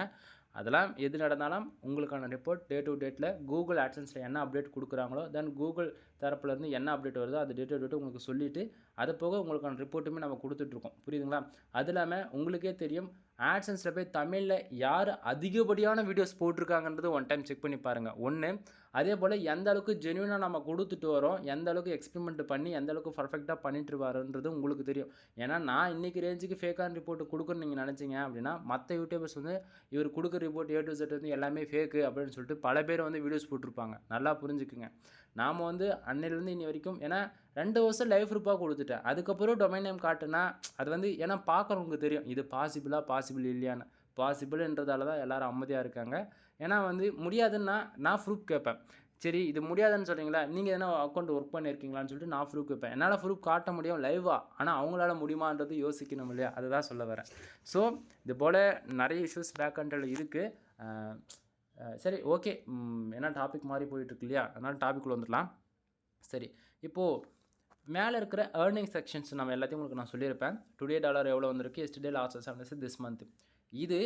[SPEAKER 1] அதெல்லாம் எது நடந்தாலும் உங்களுக்கான ரிப்போர்ட் டே டு டேட்டில் கூகுள் ஆட்சன்ஸில் என்ன அப்டேட் கொடுக்குறாங்களோ தென் கூகுள் தரப்புலேருந்து என்ன அப்டேட் வருதோ அது டே டு டேட்டு உங்களுக்கு சொல்லிவிட்டு அது போக உங்களுக்கான ரிப்போர்ட்டுமே நம்ம கொடுத்துட்ருக்கோம். புரியுதுங்களா? அது இல்லாமல் உங்களுக்கே தெரியும் ஆட்சன்ஸில் போய் தமிழில் யார் அதிகப்படியான வீடியோஸ் போட்டிருக்காங்கன்றது ஒன் டைம் செக் பண்ணி பாருங்கள். ஒன்று, அதே போல் எந்த அளவுக்கு ஜென்யூனாக நம்ம கொடுத்துட்டு வரோம், எந்த அளவுக்கு எக்ஸ்பெரிமெண்ட் பண்ணி எந்த அளவுக்கு பர்ஃபெக்டாக பண்ணிட்டு வரோன்றது உங்களுக்கு தெரியும். ஏன்னா நான் இன்றைக்கி ரேஞ்சுக்கு ஃபேக்கான ரிப்போர்ட் கொடுக்குன்னு நீங்கள் நினச்சிங்க அப்படின்னா மற்ற யூடியூபர்ஸ் வந்து இவர் கொடுக்குற ரிப்போர்ட் A to Z வந்து எல்லாமே ஃபேக்கு அப்படின்னு சொல்லிட்டு பல பேர் வந்து வீடியோஸ் போட்டிருப்பாங்க. நல்லா புரிஞ்சுக்குங்க. நாம் வந்து அன்னையிலேருந்து இன்னி வரைக்கும் ஏன்னா 2 வருஷம் லைவ் ப்ரூஃபாக கொடுத்துட்டேன். அதுக்கப்புறம் டொமைன் நேம் காட்டுனா அது வந்து ஏன்னா பார்க்குறவங்களுக்கு தெரியும் இது பாசிபிள் இல்லையான்னு. பாசிபிள்ன்றதால தான் எல்லோரும் அமைதியாக இருக்காங்க. ஏன்னா வந்து முடியாதுன்னா நான் ப்ரூஃப் கேட்பேன். சரி இது முடியாதுன்னு சொல்கிறீங்களா, நீங்கள் எதனா அக்கௌண்ட் ஒர்க் பண்ணியிருக்கீங்களான்னு சொல்லிட்டு நான் ப்ரூஃப் கேட்பேன். என்னால் ப்ரூஃப் காட்ட முடியும் லைவாக, ஆனால் அவங்களால முடியுமான்றது யோசிக்கணும் இல்லையா? அதை தான் சொல்ல வரேன். ஸோ இது போல் நிறைய இஷ்யூஸ் பேக் எண்டில் இருக்குது. சரி ஓகே, ஏன்னா டாபிக் மாறி போயிட்டுருக்கு இல்லையா? அதனால் டாபிக்குள்ளே வந்துடலாம். சரி, இப்போது மேலே இருக்கிற ஏர்னிங் செக்ஷன்ஸ் நம்ம எல்லாத்தையும் உங்களுக்கு நான் சொல்லியிருப்பேன். டுடே டாலர் எவ்வளோ வந்திருக்கு, yesterday last 7 days this month. இது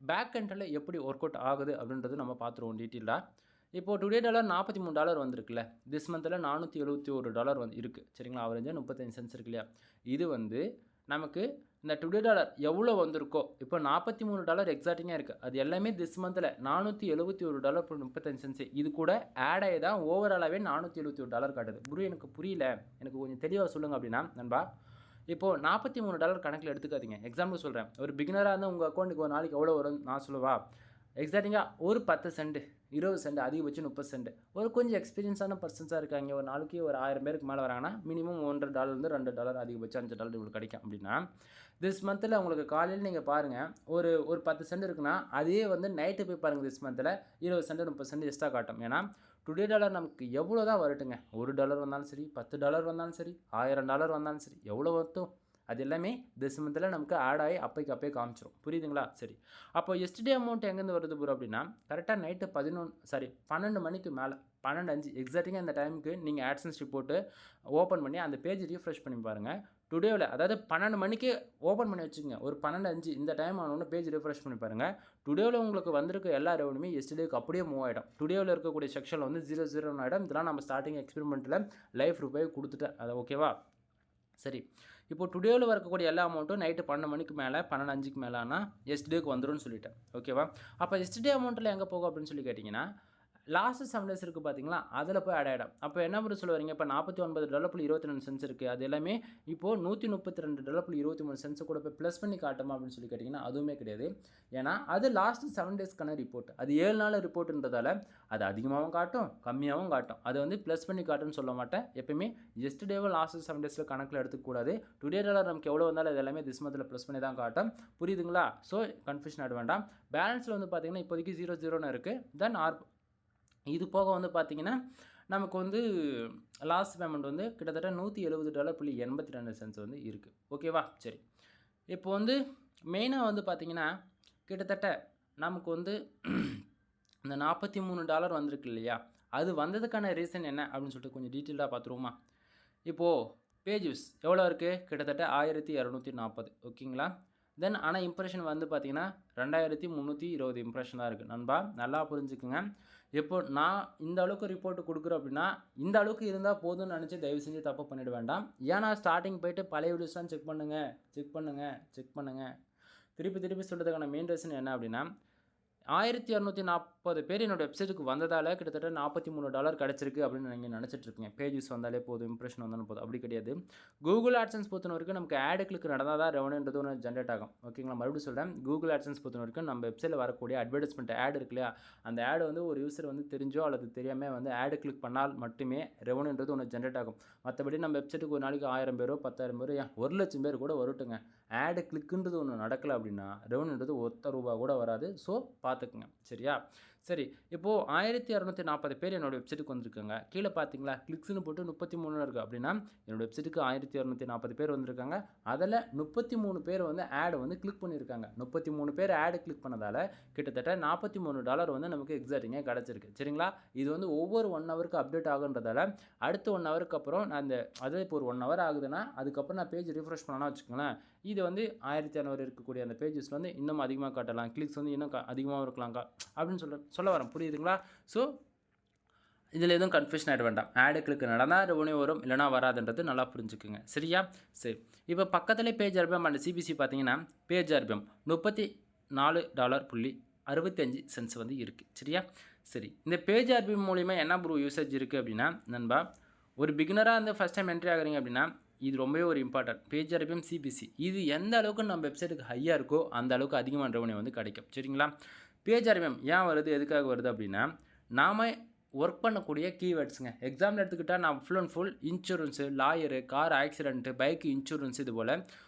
[SPEAKER 1] பேக் எண்டில் எப்படி ஒர்க் அவுட் ஆகுது அப்படின்றது நம்ம பார்த்துருவோம் டீட்டெயிலாக. இப்போது டுடே டாலர் $43 வந்திருக்குல்ல, திஸ் மந்தில் $471 வந்து இருக்குது. சரிங்களா? அவரேஜாக 35 சென்ட்ஸ் இருக்கு இல்லையா? இது வந்து நமக்கு இந்த டுடே டாலர் எவ்வளோ வந்திருக்கோ இப்போ $43 எக்ஸாக்டிங்காக இருக்குது. அது எல்லாமே திஸ் மந்தில் $471.35. இது கூட ஆட் ஆகி தான் ஓவராலாகவே $471 காட்டுது. எனக்கு புரியல, எனக்கு கொஞ்சம் தெளிவாக சொல்லுங்கள் அப்படின்னா நண்பா, இப்போது $43 கணக்கில் எடுத்துக்காதீங்க. எக்ஸாம்பிள் சொல்கிறேன். ஒரு பிகினராக இருந்தால் உங்கள் அக்கௌண்ட்டுக்கு ஒரு நாளைக்கு எவ்வளோ வரும் நான் சொல்லவா? எக்ஸாக்டிங்காக ஒரு 10 சென்ட், 20 சென்ட், அதிகபட்சம் 30 சென்ட். ஒரு கொஞ்சம் எக்ஸ்பீரியன்ஸான பர்சன்ஸாக இருக்காங்க, ஒரு நாளைக்கு ஒரு 1000 பேருக்கு மேலே வராங்கன்னா மினிமம் $1.50 $2 அதிகபட்சம் $5 இவ்வளோ கிடைக்கும். அப்படின்னா திஸ் மந்தில் உங்களுக்கு காலையில் நீங்கள் பாருங்கள் ஒரு 10 சென்ட் இருக்குன்னா அதே வந்து நைட்டு போய் பாருங்கள் திஸ் மந்தில் 20 சென்ட் 30 சென்ட் எக்ஸ்ட்ரா காட்டும். ஏன்னா டுடே டாலர் நமக்கு எவ்வளோ தான் வரட்டுங்க, $1 வந்தாலும் சரி, $10 வந்தாலும் சரி, $1000 வந்தாலும் சரி, எவ்வளோ வரட்டும் அது எல்லாமே திஸ் மந்தில் நமக்கு ஆட் ஆகி அப்போயே காமிச்சிடும். புரியுதுங்களா? சரி, அப்போ எஸ்டர்டே அமௌண்ட் எங்கேருந்து வருது ப்ரோ அப்படின்னா கரெக்டாக நைட்டு 12 மணிக்கு மேலே 12:05 எக்ஸாக்டிங்காக இந்த டைமுக்கு நீங்கள் ஆட்சன்ஸ் ரிப்போர்ட்டு ஓப்பன் பண்ணி அந்த பேஜ் ரீஃப்ரெஷ் பண்ணி பாருங்கள். டுடேவில் அதாவது 12 மணிக்கு ஓப்பன் பண்ணி வச்சுக்கோங்க. ஒரு 12:05 இந்த டைம் ஆனோன்னு பேஜ் ரிஃப்ரெஷ் பண்ணி பாருங்கள். டுடேவில் உங்களுக்கு வந்திருக்க எல்லா ரெவன்யூமே எஸ்டர்டேக்கு அப்படியே மூவ் ஆகிடும். டுடேவில் இருக்கக்கூடிய செக்ஷனில் வந்து 0 ஆகிடும். இதெல்லாம் நம்ம ஸ்டார்டிங் எக்ஸ்பெரிமெண்ட்டில் லைஃப் ரூபாய் கொடுத்துட்டேன். அதை ஓகேவா? சரி, இப்போ டுடேவில் வரக்கூடிய எல்லா அமௌண்ட்டும் நைட்டு 12 மணிக்கு மேலே 12:05 மேலே ஆனால் எஸ்டர்டேக்கு வந்துடும் சொல்லிட்டேன். ஓகேவா? அப்போ எஸ்டர்டே அமௌண்ட்டில் எங்கே போகும் அப்படின்னு சொல்லி கேட்டிங்கன்னா லாஸ்ட்டு 7 days இருக்குது பார்த்தீங்களா, அதில் போய் ஆட் ஆகிடும். அப்போ என்ன பண்ண சொல்ல வரீங்க, இப்போ $49.22 இருக்குது. அது எல்லாமே இப்போது $132.23 கூட போய் ப்ளஸ் பண்ணி காட்டுமா அப்படின்னு சொல்லி கேட்டிங்கன்னா அதுவுமே கிடையாது. ஏன்னா அது லாஸ்ட்டு 7 daysக்கான ரிப்போர்ட். அது 7 நாள் ரிப்போர்ட்டுன்றதால அது அதிகமாகவும் காட்டும் கம்மியாகவும் காட்டும். அது வந்து ப்ளஸ் பண்ணி காட்டுன்னு சொல்ல மாட்டேன். எப்பயுமே எஸ்டர்டேவும் லாஸ்ட்டு 7 days கணக்கில் எடுத்துக்கூடாது. டுடே டாலர் நமக்கு எவ்வளோ வந்தாலும் அது எல்லாமே திஸ் மந்தில் ப்ளஸ் பண்ணி தான் காட்டும். புரியுதுங்களா? ஸோ கன்ஃபியூஷன் ஆட வேண்டாம். பேலன்ஸில் வந்து பார்த்திங்கன்னா இப்போதைக்கு 0 இருக்குது. தென் இது போக வந்து பார்த்திங்கன்னா நமக்கு வந்து லாஸ்ட் பேமெண்ட் வந்து கிட்டத்தட்ட $170.82 வந்து இருக்குது. ஓகேவா? சரி. இப்போ வந்து மெயினாக வந்து பார்த்திங்கன்னா கிட்டத்தட்ட நமக்கு வந்து இந்த $43 வந்திருக்கு இல்லையா, அது வந்ததுக்கான ரீசன் என்ன அப்படின்னு சொல்லிட்டு கொஞ்சம் டீட்டெயிலாக பார்த்துருவோமா? இப்போது பேஜ் வியூஸ் எவ்வளோ இருக்குது? கிட்டத்தட்ட 1240. ஓகேங்களா? தென் ஆனால் இம்ப்ரெஷன் வந்து பார்த்திங்கன்னா 2320 இம்ப்ரெஷன் தான் இருக்குது. நண்பா நல்லா புரிஞ்சுக்குங்க. இப்போ நான் இந்த அளவுக்கு ரிப்போர்ட் கொடுக்குறேன் அப்படின்னா இந்த அளவுக்கு இருந்தால் போதும்னு நினச்சி தயவு செஞ்சு தப்பு பண்ணிட வேண்டாம். ஏன்னா ஸ்டார்டிங் போய்ட்டு பழைய வீடியோஸ்லாம் செக் பண்ணுங்கள். திருப்பி சொல்கிறதுக்கான மெயின் ரீசன் என்ன அப்படின்னா 1240 பேர் என்னோட வெப்சைட்டுக்கு வந்ததால் கிட்டத்தட்ட $43 கிடச்சிருக்கு அப்படின்னு நீங்கள் நினச்சிட்ருக்கீங்க. பேஜஸ் வந்தாலே போதும், இம்ப்ரெஷன் வந்தாலும் போதும். அப்படி கிடையாது. கூகுள் ஆட்சன்ஸ் பொறுத்த வரைக்கும் நமக்கு ஆடு கிளிக் நடந்தால் தான் ரெவன்யூன்றது ஒன்று ஜென்ரேட் ஆகும். ஓகேங்களா? மறுபடியும் சொல்கிறேன், கூகுள் ஆட்சன்ஸ் பொறுத்த வரைக்கும் நம்ம வெப்சைட்டில் வரக்கூடிய அட்வர்டைஸ்மெண்ட் ஆட் இருக்கு இல்லையா, அந்த ஆடு வந்து ஒரு யூசர் வந்து தெரிஞ்சோ அல்லது தெரியாமல் வந்து ஆடு கிளிக் பண்ணால் மட்டுமே ரெவன்யூன்றது ஒன்று ஜென்ரேட் ஆகும். மற்றபடி நம்ம வெப்சைட்டுக்கு ஒரு நாளைக்கு 1000 பேரோ 10,000 பேரோ 1,00,000 பேர் கூட வரட்டுங்க, ஆடு கிளிக்குன்றது ஒன்று நடக்கலை அப்படின்னா ரெவன்யூன்றது ₹1 கூட வராது. ஸோ பார்த்துக்குங்க. சரியா? சரி, இப்போது 1240 பேர் என்னோடய வெப்சைட்டுக்கு வந்திருக்காங்க. கீழே பார்த்தீங்களா கிளிக்ஸ்னு போட்டு 33 இருக்குது அப்படின்னா என்னோடய வெப்சைட்டுக்கு 1240 பேர் வந்திருக்காங்க. அதில் 33 பேர் வந்து ஆடு வந்து கிளிக் பண்ணியிருக்காங்க. 33 பேர் ஆடு கிளிக் பண்ணதால் கிட்டத்தட்ட $43 வந்து நமக்கு எக்ஸாக்டிங்காக கிடச்சிருக்கு. சரிங்களா? இது வந்து ஒவ்வொரு 1 ஹவருக்கு அப்டேட் ஆகுன்றதால அடுத்த 1 ஹவருக்கு அப்புறம் நான் அதாவது இப்போ ஒரு 1 ஹவர் ஆகுதுன்னா அதுக்கப்புறம் நான் பேஜ் ரிஃப்ரெஷ் பண்ணால் வச்சுக்கோங்களேன், இது வந்து 1200 இருக்கக்கூடிய அந்த பேஜஸ் வந்து இன்னும் அதிகமாக காட்டலாம், கிளிக்ஸ் வந்து இன்னும் அதிகமாக இருக்கலாம்க்கா அப்படின்னு சொல்ல வரேன். புரியுதுங்களா? ஸோ இதில் எதுவும் கன்ஃபியூஷன் ஆகிட வேண்டாம். ஆடு கிளிக் நடந்தால் ரெவன்யூ வரும், இல்லைனா வராதுன்றது நல்லா புரிஞ்சுக்குங்க. சரியா? சரி, இப்போ பக்கத்துலேயே பேஜ் ஆர்பிஎம் அண்ட் சிபிசி பார்த்தீங்கன்னா பேஜ் ஆர்பிஎம் $34.65 வந்து இருக்குது. சரியா? சரி, இந்த பேஜ் ஆர்பிஎம் மூலிமா என்ன ப்ரூ யூசேஜ் இருக்குது அப்படின்னா நண்பா, ஒரு பிகினராக வந்து ஃபஸ்ட் டைம் என்ட்ரி ஆகுறீங்க அப்படின்னா இது ரொம்பவே ஒரு இம்பார்ட்டன்ட். பேஜ் ஆர்பிஎம் சிபிசி இது எந்த அளவுக்கு நம்ம வெப்சைட்டுக்கு ஹையாக இருக்கோ அந்த அளவுக்கு அதிகமான ரெவன்யூ வந்து கிடைக்கும். சரிங்களா? பேஜ் ஆர்பிஎம் ஏன் வருது, எதுக்காக வருது அப்படின்னா நாம் ஒர்க் பண்ணக்கூடிய கீவேர்ட்ஸுங்க. எக்ஸாம்பிள் எடுத்துக்கிட்டால் நான் full insurance, lawyer, car accident, bike insurance, இது போல்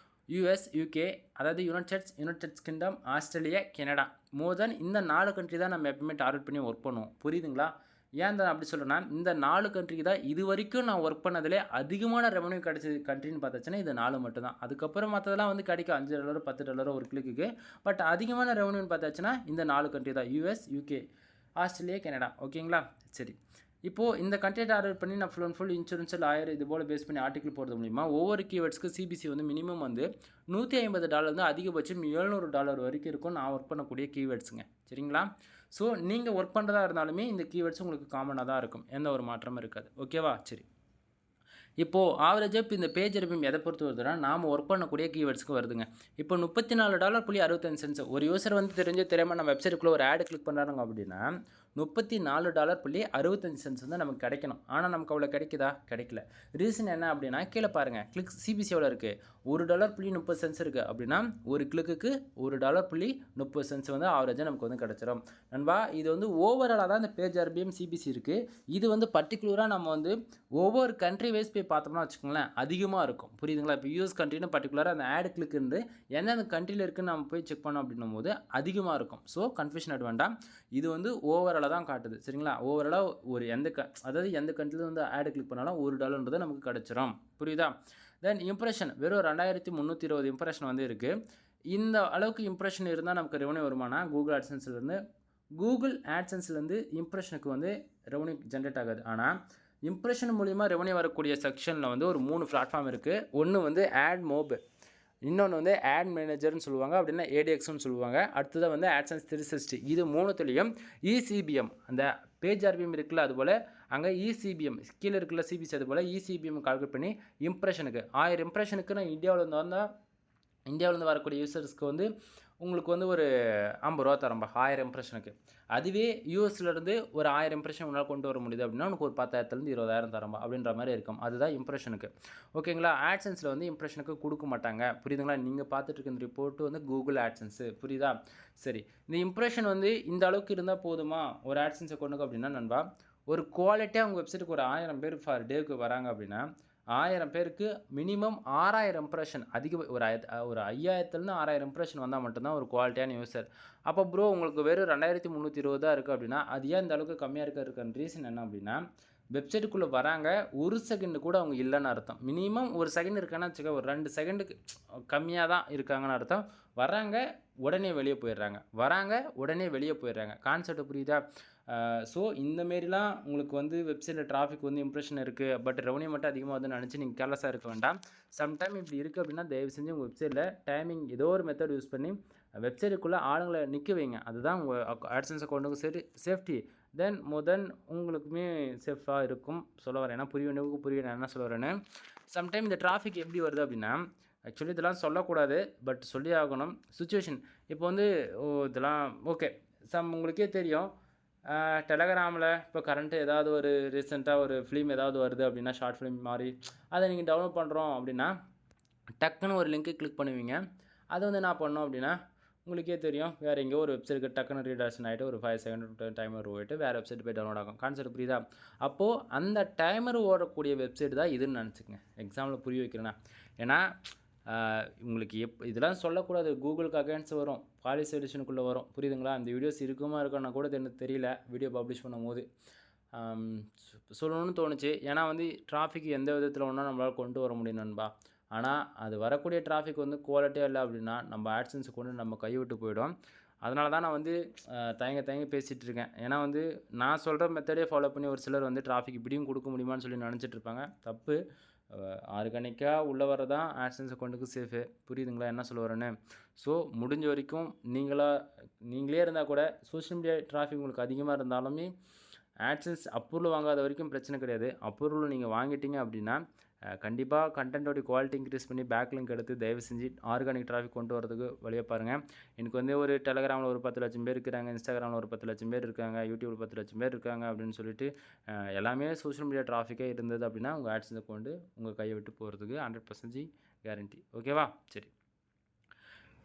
[SPEAKER 1] யூஎஸ், யூகே, அதாவது யுனைடெட் கிங்டம், ஆஸ்திரேலியா, கனடா, மோர் தென் இந்த 4 கண்ட்ரி தான் நம்ம எப்பவுமே டார்கெட் பண்ணி ஒர்க் பண்ணுவோம். புரியுதுங்களா? ஏன் தான் அப்படி சொல்கிறேன்னா இந்த 4 கண்ட்ரிக்கு தான் இது வரைக்கும் நான் ஒர்க் பண்ணதிலே அதிகமான ரெவன்யூ கிடைச்சது கண்ட்ரின்னு பார்த்தாச்சுன்னா இது 4 மட்டும் தான். அதுக்கப்புறம் மற்றதெல்லாம் வந்து கிடைக்கும் $5 $10 ஒரு கிளிக்கு. பட் அதிகமான ரெவன்யூன்னு பார்த்தாச்சுன்னா இந்த 4 கண்ட்ரி தான், யூஎஸ், யூகே, ஆஸ்திரேலியா, கனடா. ஓகேங்களா? சரி, இப்போது இந்த கண்டென்ட் ஆர்டர் பண்ணி நான் ஃபுல் இன்சூரன்ஸ், லாயர் இது போல் பேஸ் பண்ணி ஆர்டிக்கல் போடுறது மூலிமா ஒவ்வொரு கீவேர்ட்ஸ்க்கு சிபிசி வந்து மினிமம் வந்து $150 வந்து அதிகபட்சம் $700 வரைக்கும் இருக்கும் நான் ஒர்க் பண்ணக்கூடிய கீவேர்ட்ஸுங்க. சரிங்களா? ஸோ நீங்கள் ஒர்க் பண்ணுறதா இருந்தாலுமே இந்த கீவேர்ட்ஸ் உங்களுக்கு காமனாக தான் இருக்கும், எந்த ஒரு மாற்றமும் இருக்காது. ஓகேவா? சரி, இப்போது ஆவரேஜாக இப்போ இந்த பேஜ் ஆர்பிஎம் எதை பொறுத்து வருதுன்னா நாம் ஒர்க் பண்ணக்கூடிய கீவேர்ட்ஸ்க்கு வருதுங்க. இப்போ $34.65 ஒரு யூசர் வந்து தெரியாமல் நம்ம வெப்சைட்டுக்குள்ளே ஒரு ஆடு கிளிக் பண்ணுறாங்க அப்படின்னா $34.65 வந்து நமக்கு கிடைக்கணும். ஆனால் நமக்கு அவ்வளோ கிடைக்குதா? கிடைக்கல. ரீசன் என்ன அப்படின்னா கீழே பாருங்கள், கிளிக்ஸ் சிபிசி எவ்வளோ இருக்குது, $1.30 இருக்குது அப்படின்னா ஒரு கிளிக்கு $1.30 வந்து ஆவரேஜாக நமக்கு வந்து கிடச்சிரும். நண்பா, இது வந்து ஓவராலாக தான் இந்த பேஜ் ஆர்பிஎம் சிபிசி இருக்குது. இது வந்து பர்டிகுலராக நம்ம வந்து ஒவ்வொரு கண்ட்ரி வைஸ் போய் பார்த்தோம்னா வச்சுக்கோங்களேன் அதிகமாக இருக்கும். புரியுதுங்களா? இப்போ யூஎஸ் கண்ட்ரின்னு பர்டிகுலராக அந்த ஆடு கிளிக் இருந்து எந்தெந்த கண்ட்ரியில் இருக்குன்னு நம்ம போய் செக் பண்ணோம் அப்படின்னும் போது அதிகமாக இருக்கும். ஸோ கன்ஃபியூஷன் ஆகிட வேண்டாம், இது வந்து ஓவராலாக தான் காட்டுது. சரிங்களா? ஓவராலாக ஒரு அதாவது எந்த கண்ட்ரியில் வந்து ஆடு கிளிக் பண்ணாலும் $1 நமக்கு கிடச்சிரும். புரியுதா? தென் இம்ப்ரெஷன் வெறும் 2320 இம்ப்ரெஷன் வந்து இருக்குது. இந்த அளவுக்கு இம்ப்ரெஷன் இருந்தால் நமக்கு ரெவன்யூ வருமானா கூகுள் ஆட்சன்ஸ்லேருந்து இம்ப்ரெஷனுக்கு வந்து ரெவன்யூ ஜென்ரேட் ஆகாது. ஆனால் இம்ப்ரெஷன் மூலிமா ரெவன்யூ வரக்கூடிய செக்ஷனில் வந்து ஒரு 3 பிளாட்ஃபார்ம் இருக்குது. ஒன்று வந்து ஆட் மோப், இன்னொன்று வந்து ஆட் மேனேஜர்னு சொல்லுவாங்க, அப்படின்னா ஏடிஎக்ஸ்னு சொல்லுவாங்க. அடுத்தது வந்து ஆட்சன்ஸ் 360. இது 3துலேயும் இசிபிஎம் அந்த பேஜ் ஆர்பிஎம் இருக்குல்ல, அதுபோல் அங்கே இசிபிஎம் கீழே இருக்குல்ல சிபிசி, அதுபோல் இசிபிஎம் கால்குலேட் பண்ணி இம்ப்ரெஷனுக்கு 1000 இம்ப்ரெஷனுக்கு நான் இந்தியாவிலேருந்து வரக்கூடிய யூசர்ஸ்க்கு வந்து உங்களுக்கு வந்து ஒரு ₹50 தரம்பா 1000 இம்ப்ரெஷனுக்கு. அதுவே யூஎஸ்லேருந்து ஒரு 1000 இம்ப்ரெஷன் உன்னால் கொண்டு வர முடியுது அப்படின்னா உனக்கு ஒரு 10,000 20,000 தரம்பா அப்படின்ற மாதிரி இருக்கும். அதுதான் இம்ப்ரெஷனுக்கு. ஓகேங்களா? ஆட்சன்ஸில் வந்து இம்ப்ரெஷனுக்கு கொடுக்க மாட்டாங்க. புரியுதுங்களா? நீங்கள் பார்த்துட்டு இருக்க இந்த ரிப்போர்ட்டு வந்து கூகுள் ஆட்சன்ஸு. புரியுதா? சரி, இந்த இம்ப்ரெஷன் வந்து இந்த அளவுக்கு இருந்தால் போதுமா ஒரு ஆட்சன்ஸை கொண்டுக்கு அப்படின்னா நண்பா, ஒரு குவாலிட்டியாக உங்கள் வெப்சைட்டுக்கு ஒரு 1000 பேர் ஃபார் டேவுக்கு வராங்க அப்படின்னா 1000 பேருக்கு மினிமம் 6000 இம்ப்ரெஷன் ஒரு 5000 6000 இம்ப்ரெஷன் வந்தால் மட்டும்தான் ஒரு குவாலிட்டியான யூசர். அப்போ ப்ரோ உங்களுக்கு வெறும் 2320 தான் இருக்குது அப்படின்னா அது ஏன் இந்த அளவுக்கு கம்மியாக இருக்கிறதுக்கான ரீசன் என்ன அப்படின்னா வெப்சைட்டுக்குள்ளே வராங்க, ஒரு செகண்ட் கூட அவங்க இல்லைன்னு அர்த்தம். மினிமம் ஒரு செகண்ட் இருக்கான்னு வச்சுக்க, ஒரு 2 செகண்டுக்கு கம்மியாக தான் இருக்காங்கன்னு அர்த்தம். வராங்க, உடனே வெளியே போயிடுறாங்க. வராங்க, உடனே வெளியே போயிடுறாங்க. கான்செப்ட் புரியுதா? ஸோ இந்த மாரிலாம் உங்களுக்கு வந்து வெப்சைட்டில் டிராஃபிக் வந்து இம்ப்ரெஷன் இருக்குது, பட் ரெவன்யூ மட்டும் அதிகமாக வருதுன்னு நினச்சி நீங்கள் கேர்லெஸ்ஸாக இருக்க வேண்டாம். சம்டைம் இப்படி இருக்குது அப்படின்னா, தயவு செஞ்சு உங்கள் வெப்சைட்டில் டைமிங் ஏதோ ஒரு மெத்தட் யூஸ் பண்ணி வெப்சைட்டுக்குள்ளே ஆளுங்களை நிற்க வைங்க. அதுதான் உங்கள் AdSense அக்கௌண்ட்டுக்கும் சரி சேஃப்டி. தென் உங்களுக்குமே சேஃபாக இருக்கும் சொல்ல வரேன். ஏன்னா புரியவனுக்கு புரிய நான் என்ன சொல்ல வரேன்னு. சம்டைம் இந்த டிராஃபிக் எப்படி வருது அப்படின்னா, ஆக்சுவலி இதெல்லாம் சொல்லக்கூடாது, பட் சொல்லி ஆகணும். சுச்சுவேஷன் இப்போ வந்து இதெல்லாம் ஓகே. உங்களுக்கே தெரியும், டெலகிராமில் இப்போ கரண்ட்டு ஏதாவது ஒரு ரீசெண்டாக ஒரு ஃபிலிம் ஏதாவது வருது அப்படின்னா, ஷார்ட் ஃபிலிம் மாதிரி அதை நீங்கள் டவுன்லோட் பண்ணுறோம் அப்படின்னா, டக்குன்னு ஒரு லிங்க்கு கிளிக் பண்ணுவீங்க. அது வந்து நான் பண்ணோம் அப்படின்னா, உங்களுக்கே தெரியும், வேறு எங்கேயோ ஒரு வெப்சைட்டுக்கு டக்குன்னு ரீடர்ஷன் ஆகிட்டு ஒரு 5 செகண்ட் டைமர் போயிட்டு வேறு வெப்சைட் போய் டவுன்லோட் ஆகும். கான்செப்ட் புரியுதா? அப்போது அந்த டைமர் ஓடக்கூடிய வெப்சைட் தான் இதுன்னு நினச்சிக்கங்க. எக்ஸாம்பிள் புரிய வைக்கிறேன்னா, ஏன்னா உங்களுக்கு இதெல்லாம் சொல்லக்கூடாது. கூகுளுக்கு அகைன்ஸ்ட் வரும், பாலிசி எடிஷனுக்குள்ளே வரும். புரியுதுங்களா? இந்த வீடியோஸ் இருக்குமா இருக்கான்னா கூட எனக்கு தெரியல, வீடியோ பப்ளிஷ் பண்ணும்போது சொல்லணும்னு தோணுச்சு. ஏன்னா வந்து டிராஃபிக் எந்த விதத்தில் ஒன்றா நம்மளால் கொண்டு வர முடியும் நண்பா. ஆனால் அது வரக்கூடிய டிராஃபிக் வந்து குவாலிட்டியாக இல்லை அப்படின்னா நம்ம AdSense கொண்டு நம்ம கைவிட்டு போயிடும். அதனால தான் நான் வந்து தயங்க பேசிகிட்டு இருக்கேன். ஏன்னா வந்து நான் சொல்கிற மெத்தடே ஃபாலோ பண்ணி ஒரு சிலர் வந்து டிராஃபிக் இப்படியும் கொடுக்க முடியுமான்னு சொல்லி நினச்சிட்டு இருப்பாங்க. தப்பு. ஆர்கானிக்காக உள்ளே வரதான் AdSense அக்கௌண்ட்டுக்கு சேஃபு. புரியுதுங்களா என்ன சொல்ல வரேன்னு? ஸோ முடிஞ்ச வரைக்கும் நீங்களே இருந்தால் கூட சோஷியல் மீடியா டிராஃபிக் உங்களுக்கு அதிகமாக இருந்தாலுமே AdSense அப்ரூவல் வாங்காத வரைக்கும் பிரச்சனை கிடையாது. அப்ரூவல் நீங்கள் வாங்கிட்டீங்க அப்படின்னா கண்டிப்பாக கண்டென்ட்டோடைய குவாலிட்டி இன்க்ரீஸ் பண்ணி பேக்லிங்க் எடுத்து தயவு செஞ்சு ஆர்கானிக் டிராஃபிக் கொண்டு வரதுக்கு வழியை பாருங்கள். எனக்கு வந்து ஒரு டெலகிராமில் ஒரு 10 லட்சம் பேர் இருக்கிறாங்க, இன்ஸ்டாகிராமில் ஒரு 10 லட்சம் பேர் இருக்காங்க, யூடியூப்பில் 10 லட்சம் பேர் இருக்காங்க அப்படின்னு சொல்லிட்டு எல்லாமே சோஷியல் மீடியா டிராஃபிக்கே இருந்தது அப்படின்னா உங்கள் AdSense அக்கௌண்ட்டு உங்கள் கையை விட்டு போகிறதுக்கு 100% கேரண்டி. ஓகேவா? சரி.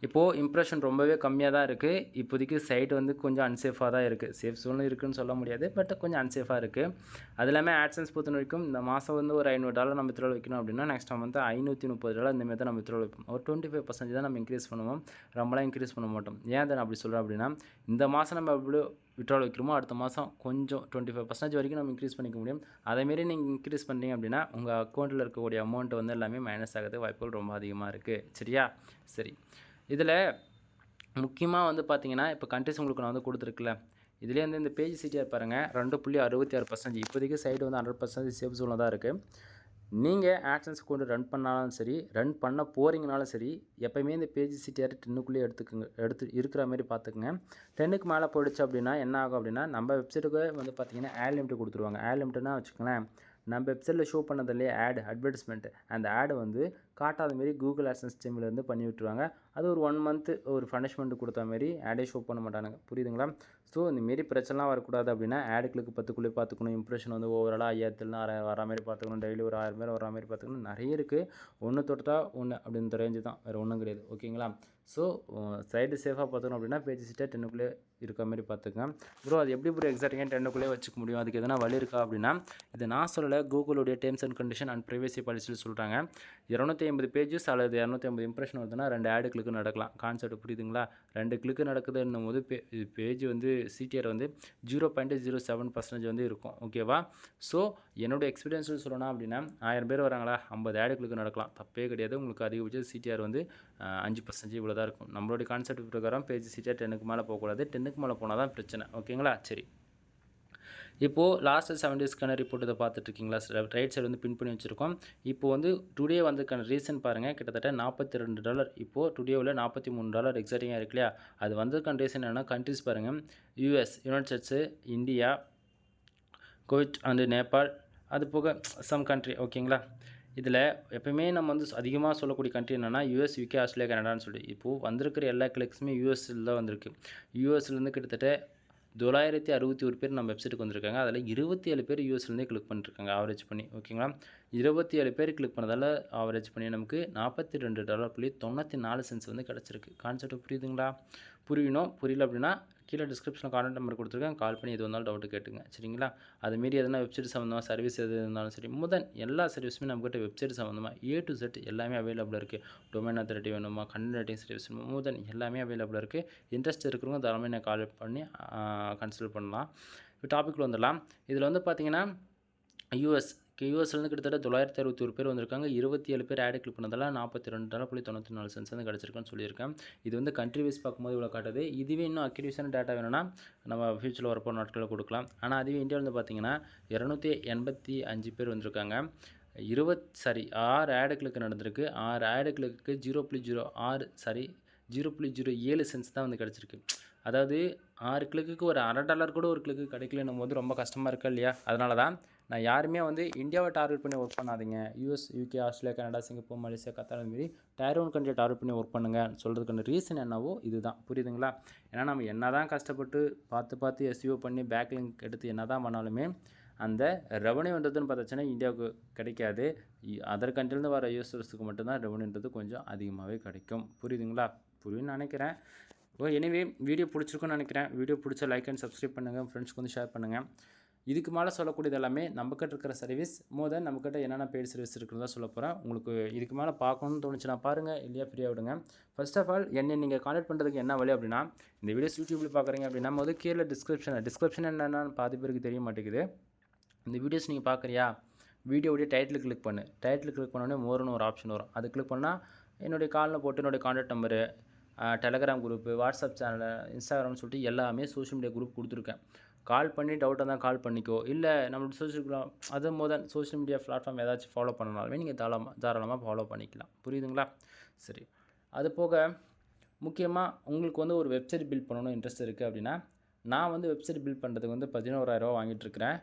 [SPEAKER 1] இப்போது இம்ப்ரெஷன் ரொம்பவே கம்மியாக தான் இருக்குது. இப்போதைக்கு சைட் வந்து கொஞ்சம் அன்சேஃபாக தான் இருக்குது. சேஃப் ஜோனும் இருக்குதுன்னு சொல்ல முடியாது, பட் கொஞ்சம் அன்சேஃபாக இருக்குது. அது இல்லாமல் AdSense பொறுத்த வரைக்கும் இந்த மாதம் வந்து ஒரு $500 நம்ம வித்ட்ரால் வைக்கணும் அப்படின்னா நெக்ஸ்ட் மந்த் $530 இந்த மாதிரி தான் நம்ம வித்ட்ரால் வைப்போம். ஒரு 25% தான் நம்ம இன்க்ரீஸ் பண்ணுவோம், ரொம்பலாம் இன்க்ரீஸ் பண்ண மாட்டோம். ஏன் அதை நான் அப்படி சொல்கிறேன் அப்படின்னா, இந்த மாதம் நம்ம எவ்வளோ வித்ட்ரால் வைக்கிறோமோ அடுத்த மாதம் கொஞ்சம் 25% வரைக்கும் நம்ம இன்க்ரீஸ் பண்ணிக்க முடியும். அதேமாரி நீங்கள் இன்க்ரீஸ் பண்ணிங்க அப்படின்னா உங்கள் அக்கௌண்ட்டில் இருக்கக்கூடிய அமௌண்ட் வந்து எல்லாமே மைனஸ் ஆகிறதுக்கு வாய்ப்புகள் ரொம்ப அதிகமாக இருக்குது. சரியா? சரி. இதில் முக்கியமாக வந்து பார்த்தீங்கன்னா, இப்போ கண்ட்ரிஸ் உங்களுக்கு நான் வந்து கொடுத்துருக்குல்ல, இதுலேயே வந்து இந்த பேஜ் CTR பாருங்கள் 2.66%. இப்போதைக்கு சைடு வந்து 100% சேஃப் ஜோனில் தான் இருக்குது. நீங்கள் AdSense கொண்டு ரன் பண்ணாலும் சரி, ரன் பண்ண போகிறீங்கனாலும் சரி, எப்போயுமே இந்த பேஜ் CTR 10க்குள்ளேயே எடுத்து இருக்கிற மாதிரி பார்த்துக்குங்க. 10க்கு மேலே போயிடுச்சு அப்படின்னா என்ன ஆகும் அப்படின்னா, நம்ம வெப்சைட்டுக்கு வந்து பார்த்தீங்கன்னா ஆட் லிமிட் கொடுத்துருவாங்க. ஆட் லிமிட்னா வச்சுக்கோங்களேன், நம்ம வெப்சைட்டில் ஷோ பண்ணது இல்லையே அட்வர்டைஸ்மெண்ட், அந்த ஆடு வந்து காட்டாத மாரி கூகுள் AdSense டீம்லேருந்து பண்ணி விட்டுருவாங்க. அது ஒரு 1 மந்த்து ஒரு பனிஷ்மெண்ட் கொடுத்த மாரி ஆடே ஷோ பண்ண மாட்டானுங்க. புரியுதுங்களா? ஸோ இந்தமாரி பிரச்சனைலாம் வரக்கூடாது அப்படின்னா ஆடு கிளிக்கு 10க்குள்ளேயே பார்த்துக்கணும். இம்ப்ரெஷன் வந்து ஓவராலாக 5000 வரா மாதிரி பார்த்துக்கணும். டெய்லி ஒரு 1000 பேர் வரா மாதிரி பார்த்துக்கணும். நிறைய இருக்குது. ஒன்று தொட்டா ஒன்று அப்படின்ற ரேஞ்சு தான், வேறு ஒன்றும் கிடையாது. ஓகேங்களா? ஸோ சைடு சேஃபாக பார்த்துக்கணும் அப்படின்னா பேஜ் CTR 10க்குள்ளே இருக்க மாதிரி பார்த்துக்கங்க. ப்ரோ அது எப்படி ப்ரோ எக்ஸாக்டாக 10க்குள்ளே வச்சுக்க முடியும்? அதுக்கு எதனா வழி இருக்கா அப்படின்னா, இது நான் சொல்லலை, கூகுளுடைய terms and condition and privacy பாலிசியில் சொல்கிறாங்க. 250 பேஜஸ் அல்லது 250 இம்ப்ரெஷன் வருதுன்னா 2 ஆடு கிளிக்கு நடக்கலாம். கான்செப்ட் புரியுதுங்களா? 2 கிளிக்கு நடக்குதுன்னும் போது பேஜ் வந்து CTR வந்து 0.07% வந்து இருக்கும். ஓகேவா? ஸோ என்னோடய எக்ஸ்பீரியன்ஸில் சொல்லணும் அப்படின்னா 1000 பேர் வராங்களா, 50 ஆடு கிளிக்கு நடக்கலாம், தப்பே கிடையாது. உங்களுக்கு அதிகபட்சம் CTR வந்து 5% இவ்வளோ தான் இருக்கும். நம்மளுடைய கான்செப்ட் பிரகாரம் பேஜ் CTR 10க்கு மேலே போகக்கூடாது. 10க்கு மேலே போனால் தான் பிரச்சனை. ஓகேங்களா? சரி. இப்போது லாஸ்ட்டு 7 டேஸ்க்கான ரிப்போர்ட் இதை பார்த்துட்ருக்கீங்களா? ரைட் சைடு வந்து பின் பண்ணி வச்சுருக்கோம். இப்போது வந்து டுடே வந்ததுக்கான ரீசன் பாருங்கள், கிட்டத்தட்ட $42. இப்போது டுடேவில் $43 எக்ஸாக்டிங்காக இருக்கு இல்லையா? அது வந்ததுக்கான ரீசன் என்னென்னா, கண்ட்ரிஸ் பாருங்கள், US, United States, India, Kuwait and Nepal, அது போக சம் கண்ட்ரி. ஓகேங்களா? இதில் எப்போயுமே நம்ம வந்து அதிகமாக சொல்லக்கூடிய கண்ட்ரி என்னென்னா US, UK, ஆஸ்திரேலியா, கனடான்னு சொல்லி. இப்போது வந்திருக்கிற எல்லா கிளிக்ஸுமே USல தான் வந்திருக்கு. USலேருந்து கிட்டத்தட்ட 961 பேர் நம்ம வெப்சைட்டுக்கு வந்திருக்காங்க. அதில் 27 பேர் யூஎஸ்லேருந்தே கிளிக் பண்ணிருக்காங்க ஆவரேஜ் பண்ணி. ஓகேங்களா? 27 பேர் கிளிக் பண்ணதால் ஆவரேஜ் பண்ணி நமக்கு $42.94 வந்து கிடச்சிருக்கு. கான்செப்ட் புரியுதுங்களா? புரியல அப்படின்னா கீழே டிஸ்கிரிப்ஷனில் கான்டாக்ட் நம்பர் கொடுத்துருக்கேன், கால் பண்ணி எது வந்தாலும் டவுட்டு கேட்டுங்க. சரிங்களா? அதுமாரி எதனா வெப்சைட் சம்மந்தமாக சர்வீஸ் எது இருந்தாலும் சரி, எல்லா சர்வீஸுமே நம்மக்கிட்ட வெப்சைட் சம்மந்தமாக A to Z எல்லாமே அவைலபிளாக இருக்குது. டொமைன் அத்தாரிட்டி வேணுமா, கண்டென்ட் ரைட்டிங் சர்வீஸ் வேணுமா, எல்லாமே அவைலபிளாக இருக்குது. இன்ட்ரெஸ்ட் இருக்கிறவங்க தாராளமாக நான் கால் பண்ணி கன்சல்ட் பண்ணலாம். இப்போ டாபிக்கில் வந்துடலாம். இதில் வந்து பார்த்தீங்கன்னா யூஎஸ்லேருந்து கிட்டத்தட்ட 961 பேர் வந்திருக்காங்க. 27 பேர் ஆட் கிளிக் பண்ணதால $42.94 வந்து கிடச்சிருக்குன்னு சொல்லியிருக்கேன். இது வந்து கண்ட்ரி வைஸ் பார்க்கும்போது இவ்வளோ காட்டுது. இதுவே இன்னும் அக்யூரேட்டான டேட்டா வேணும்னா நம்ம ஃபியூச்சரில் வரப்போகிற நாட்களில் கொடுக்கலாம். ஆனால் அதுவே இந்தியாவில் வந்து பார்த்தீங்கன்னா 285 பேர் வந்திருக்காங்க. 6 ஆட் கிளிக் நடந்திருக்கு. 6 ஆட் கிளிக்கு 0.07 சென்ட்ஸ் தான் வந்து கிடச்சிருக்கு. அதாவது 6 கிளிக்கு ஒரு $1 கூட ஒரு கிளிக்கு கிடைக்கலன்னும் போது ரொம்ப கஷ்டமாக இருக்கா இல்லையா? அதனால தான் நான் யாருமே வந்து இந்தியாவை டார்கெட் பண்ணி ஒர்க் பண்ணாதீங்க. US, UK, Australia, Canada, Singapore, Malaysia, Qatar மாரி Tier 1 கண்ட்ரியை டார்கெட் பண்ணி ஒர்க் பண்ணுங்கள் சொல்கிறதுக்கான ரீசன் என்னவோ இதுதான். புரியுதுங்களா? ஏன்னா நம்ம என்ன தான் கஷ்டப்பட்டு பார்த்து எஸ்இஓ பண்ணி பேக்லிங்க் எடுத்து என்ன தான் பண்ணாலுமே அந்த ரெவன்யூன்றதுன்னு பார்த்தாச்சுன்னா இந்தியாவுக்கு கிடைக்காது. அதர் கண்ட்ரிலேருந்து வர யூசர்ஸுக்கு மட்டும்தான் ரெவன்யூன்றது கொஞ்சம் அதிகமாகவே கிடைக்கும். புரியுதுங்களா? புரியும்னு நினைக்கிறேன். எனிவே வீடியோ பிடிச்சிருக்குன்னு நினைக்கிறேன். வீடியோ பிடிச்சா லைக் அண்ட் சப்ஸ்கிரைப் பண்ணுங்கள். ஃப்ரெண்ட்ஸ்க்கு வந்து ஷேர் பண்ணுங்கள். இதுக்கு மேலே சொல்லக்கூடியது எல்லாமே நம்மக்கிட்ட இருக்கிற சர்வீஸ் மோர் நம்மக்கிட்ட என்னென்ன பெய்டு சர்வீஸ் இருக்குன்னு தான் சொல்ல போகிறேன். உங்களுக்கு இதுக்கு மேலே பார்க்கணும்னு தோணுச்சுன்னா பாருங்கள், இல்லையா ஃப்ரீயாக விடுங்க. ஃபர்ஸ்ட் ஆஃப் ஆல் என்னை நீங்கள் கான்டாக்ட் பண்ணுறதுக்கு என்ன வழி அப்படின்னா, இந்த வீடியோஸ் யூடியூப்பில் பார்க்குறீங்க அப்படின்னா முதல் கீழே டிஸ்கிரிப்ஷன் என்னென்னு பாதி பேருக்கு தெரிய மாட்டேங்குது. இந்த வீடியோஸ் நீங்கள் பார்க்குறியா, வீடியோடைய டைட்டில் கிளிக் பண்ணு. டைட்டில் கிளிக் பண்ணோடனே மோர்னு ஒரு ஆப்ஷன் வரும். அது கிளிக் பண்ணால் என்னுடைய காலில் போட்டு என்னுடைய contact number, Telegram group, WhatsApp channel, இன்ஸ்டாகிராம்னு சொல்லிட்டு எல்லாமே சோஷியல் மீடியா குரூப் கொடுத்துருக்கேன். கால் பண்ணி டவுட்டாக தான் கால் பண்ணிக்கோ. இல்லை நம்மளோட சோஷியல் மீடியா பிளாட்ஃபார்ம் ஏதாச்சும் ஃபாலோ பண்ணனாலுமே நீங்கள் தாராளமாக ஃபாலோ பண்ணிக்கலாம். புரியுதுங்களா? சரி. அது போக முக்கியமாக உங்களுக்கு வந்து ஒரு வெப்சைட் பில்ட் பண்ணணும்னு இன்ட்ரெஸ்ட் இருக்குது அப்படின்னா, நான் வந்து வெப்சைட் பில்ட் பண்ணுறதுக்கு வந்து $11,000 வாங்கிட்டுருக்கிறேன்.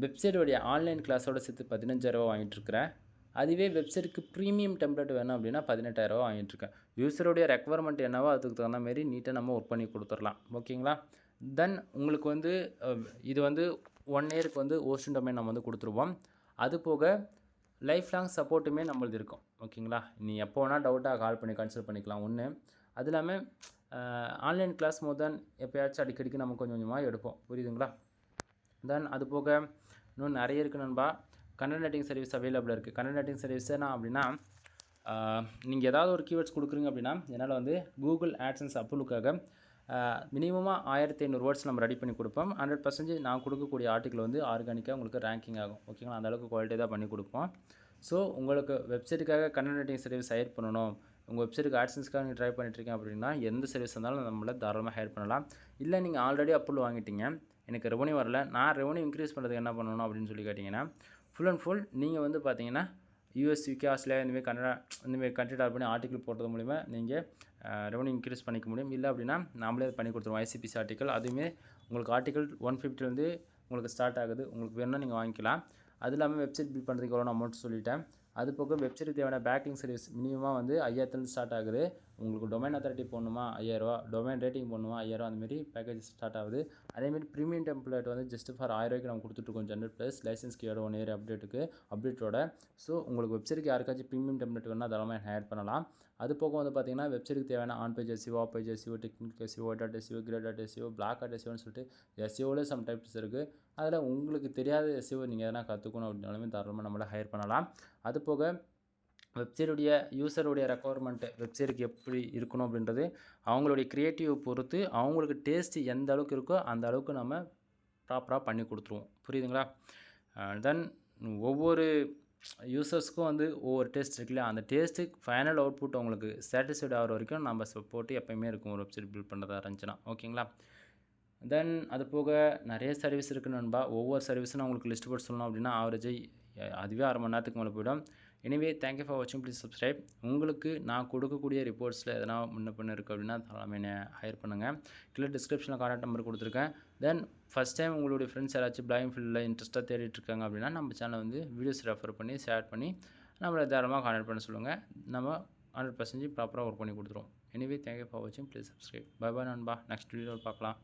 [SPEAKER 1] வெப்சைட்டோடைய ஆன்லைன் கிளாஸோடு சேர்த்து $15,000 வாங்கிட்டுருக்கிறேன். அதுவே வெப்சைட்டுக்கு ப்ரீமியம் டெம்ப்ளேட் வேணும் அப்படின்னா $18,000 வாங்கிட்டுருக்கேன். யூஸருடைய ரெக்குவயர்மெண்ட் என்னவோ அதுக்கு தகுந்த மாரி நீட்டாக நம்ம ஒர்க் பண்ணி கொடுத்துடலாம். ஓகேங்களா? தென் உங்களுக்கு வந்து இது வந்து 1 இயருக்கு வந்து ஹோஸ்டிங் டொமைன் நம்ம வந்து கொடுத்துருவோம். அது போக லைஃப் லாங் சப்போர்ட்டுமே நம்மளது இருக்கும். ஓகேங்களா? நீ எப்போ வேணால் டவுட்டாக கால் பண்ணி கன்சல்ட் பண்ணிக்கலாம். ஒன்று அது இல்லாமல் ஆன்லைன் கிளாஸ் எப்போயாச்சும் அடிக்கடிக்கு நம்ம கொஞ்சம் கொஞ்சமாக எடுப்போம். புரியுதுங்களா? தென் அது போக இன்னும் நிறைய இருக்குது நண்பா. கண்டென்ட் ரைட்டிங் சர்வீஸ் அவைலபிளாக இருக்குது. கண்டென்ட் ரைட்டிங் சர்வீஸ் என்ன அப்படின்னா, நீங்கள் ஏதாவது ஒரு கீவேர்ட்ஸ் கொடுக்குறீங்க அப்படின்னா என்னால் வந்து கூகுள் ஆட்சன்ஸ் அப்ரூவலுக்காக மினிமமாக 1500 வேர்ட்ஸ் நம்ம ரெடி பண்ணி கொடுப்போம். 100% நான் கொடுக்கக்கூடிய ஆர்டிக்கல் வந்து ஆர்கானிக்காக உங்களுக்கு ரேங்கிங் ஆகும். ஓகேங்களா? அந்தளவுக்கு குவாலிட்டி தான் பண்ணி கொடுப்போம். ஸோ உங்களுக்கு வெப்சைட்டுக்காக கண்டென்ட் ரைட்டிங் சர்வீஸ் ஹையர் பண்ணணும், உங்கள் வெப்சைட்டுக்கு ஆட்சன்ஸ்க்காக நீங்கள் ட்ரை பண்ணிட்டுருக்கீங்க அப்படின்னா எந்த சர்வீஸ் இருந்தாலும் நம்மளை தாராளமாக ஹையர் பண்ணலாம். இல்லை நீங்கள் ஆல்ரெடி அப்ரூவல் வாங்கிட்டீங்க, எனக்கு ரெவன்யூ வரல, நான் ரெவன்யூ இன்க்ரீஸ் பண்ணுறதுக்கு என்ன பண்ணணும் அப்படின்னு சொல்லி கேட்டிங்கன்னா, ஃபுல் அண்ட் ஃபுல் நீங்கள் வந்து பார்த்தீங்கன்னா யூஎஸ், யூகே, ஆஸ்திரேலியா இந்தமாரி கண்ட்ரி டார்கெட் பண்ணி ஆர்டிக்கல் போடுறது மூலிமா நீங்கள் ரெவன்யூ இன்க்ரீஸ் பண்ணிக்க முடியும். இல்லை அப்படின்னா நாமளே பண்ணி கொடுத்துருவோம். ஐசிபிசி ஆர்டிக்கல் அதுவுமே உங்களுக்கு ஆர்டிக்கல் 150 உங்களுக்கு ஸ்டார்ட் ஆகுது. உங்களுக்கு வேணும்னா நீங்கள் வாங்கிக்கலாம். அது இல்லாமல் வெப்சைட் பில்ட் பண்ணுறதுக்கு எவ்வளோ அமௌண்ட் சொல்லிட்டேன். அது போக வெப்சைட்டுக்கு தேவையான பேக்கிங் சர்வீஸ் மினிமமாக வந்து 5000 ஸ்டார்ட் ஆகுது. உங்களுக்கு டொமைன் அத்தாரிட்டி போடணுமா $5000, டொமைன் ரேட்டிங் போடணுமா $5000, அந்தமாரி பேக்கேஜ் ஸ்டார்ட் ஆகுது. அதேமாரி ப்ரீமியம் டெம்ப்ளேட் வந்து ஜஸ்ட் ஃபார் $1000 நம்ம கொடுத்துட்ருக்கோம். ஜென்ரல் ப்ளஸ் லைசன்ஸ் கீழே 1 இயர் அப்டேட்டோட. ஸோ உங்களுக்கு வெப்சைட்டுக்கு யாருக்காச்சும் ப்ரீமியம் டெம்ப்ளேட் வேணால் அதெல்லாமே ஹையர் பண்ணலாம். அது போக வந்து பார்த்தீங்கன்னா வெப்சைட்டுக்கு தேவையான on page SEO, off page SEO, technical SEO, dot SEO, great dot SEO, black dot எஸ்இஓன்னு சொல்லிட்டு எஸ்இஓவில் சம் டைப்ஸ் இருக்குது. அதில் உங்களுக்கு தெரியாத எஸ்இஓ நீங்கள் எதனா கற்றுக்கணும் அப்படின்னாலுமே தாராளமாக நம்மளை ஹையர் பண்ணலாம். அது போக வெப்சைட்டுடைய யூசருடைய ரெக்குவயர்மெண்ட்டு வெப்சைட்டுக்கு எப்படி இருக்கணும் அப்படின்றது அவங்களுடைய க்ரியேட்டிவ் பொறுத்து அவங்களுக்கு டேஸ்ட்டு எந்த அளவுக்கு இருக்கோ அந்த அளவுக்கு நம்ம ப்ராப்பராக பண்ணி கொடுத்துருவோம். புரியுதுங்களா? தென் ஒவ்வொரு யூசர்ஸ்க்கும் வந்து ஒவ்வொரு டேஸ்ட் இருக்கு இல்லையா, அந்த டேஸ்ட்டுக்கு ஃபைனல் அவுட்புட் அவங்களுக்கு சாட்டிஸ்ஃபைட் ஆகிற வரைக்கும் நம்ம சப்போர்ட்டு எப்போயுமே இருக்கும் ஒரு வெப்சைட் பில்ட் பண்ணுறதா இருந்துச்சுன்னா. ஓகேங்களா? தென் அது போக நிறைய சர்வீஸ் இருக்குது நண்பா. ஒவ்வொரு சர்வீஸும் நான் உங்களுக்கு லிஸ்ட் போட்டு சொல்லணும் அப்படின்னா ஆவரேஜ் அதுவே 1/2 மணி நேரத்துக்கு மேலே போய்டும். எனிவே தேங்க்யூ ஃபார் வாட்சிங். Please subscribe. உங்களுக்கு நான் கொடுக்கக்கூடிய ரிப்போர்ட்ஸில் எதனா முன்ன பின்ன இருக்குது அப்படின்னா தாராளமாக என்னை ஹையர் பண்ணுங்கள். கீழே டிஸ்கிரிப்ஷனில் கான்டாக்ட் நம்பர் கொடுத்துருக்கேன். தென் ஃபஸ்ட் டைம் உங்களுடைய ஃப்ரெண்ட்ஸ் யாராச்சும் பிளைண்ட் ஃபீல்டில் இன்ட்ரெஸ்ட்டாக தேடிட்டு இருக்காங்க அப்படின்னா நம்ம சேனலை வந்து வீடியோஸ் ரெஃபர் பண்ணி ஷேர் பண்ணி நம்மளை தாராளமாக கான்டாக்ட் பண்ண சொல்லுங்கள். நம்ம 100% ப்ராப்பராக ஒர்க் பண்ணி கொடுத்துருவோம். எனிவே தேங்க்யூ ஃபார் வாட்சிங். Please subscribe. பை பாய் நண்பா. நெக்ஸ்ட் வீடியோவில் பார்க்கலாம்.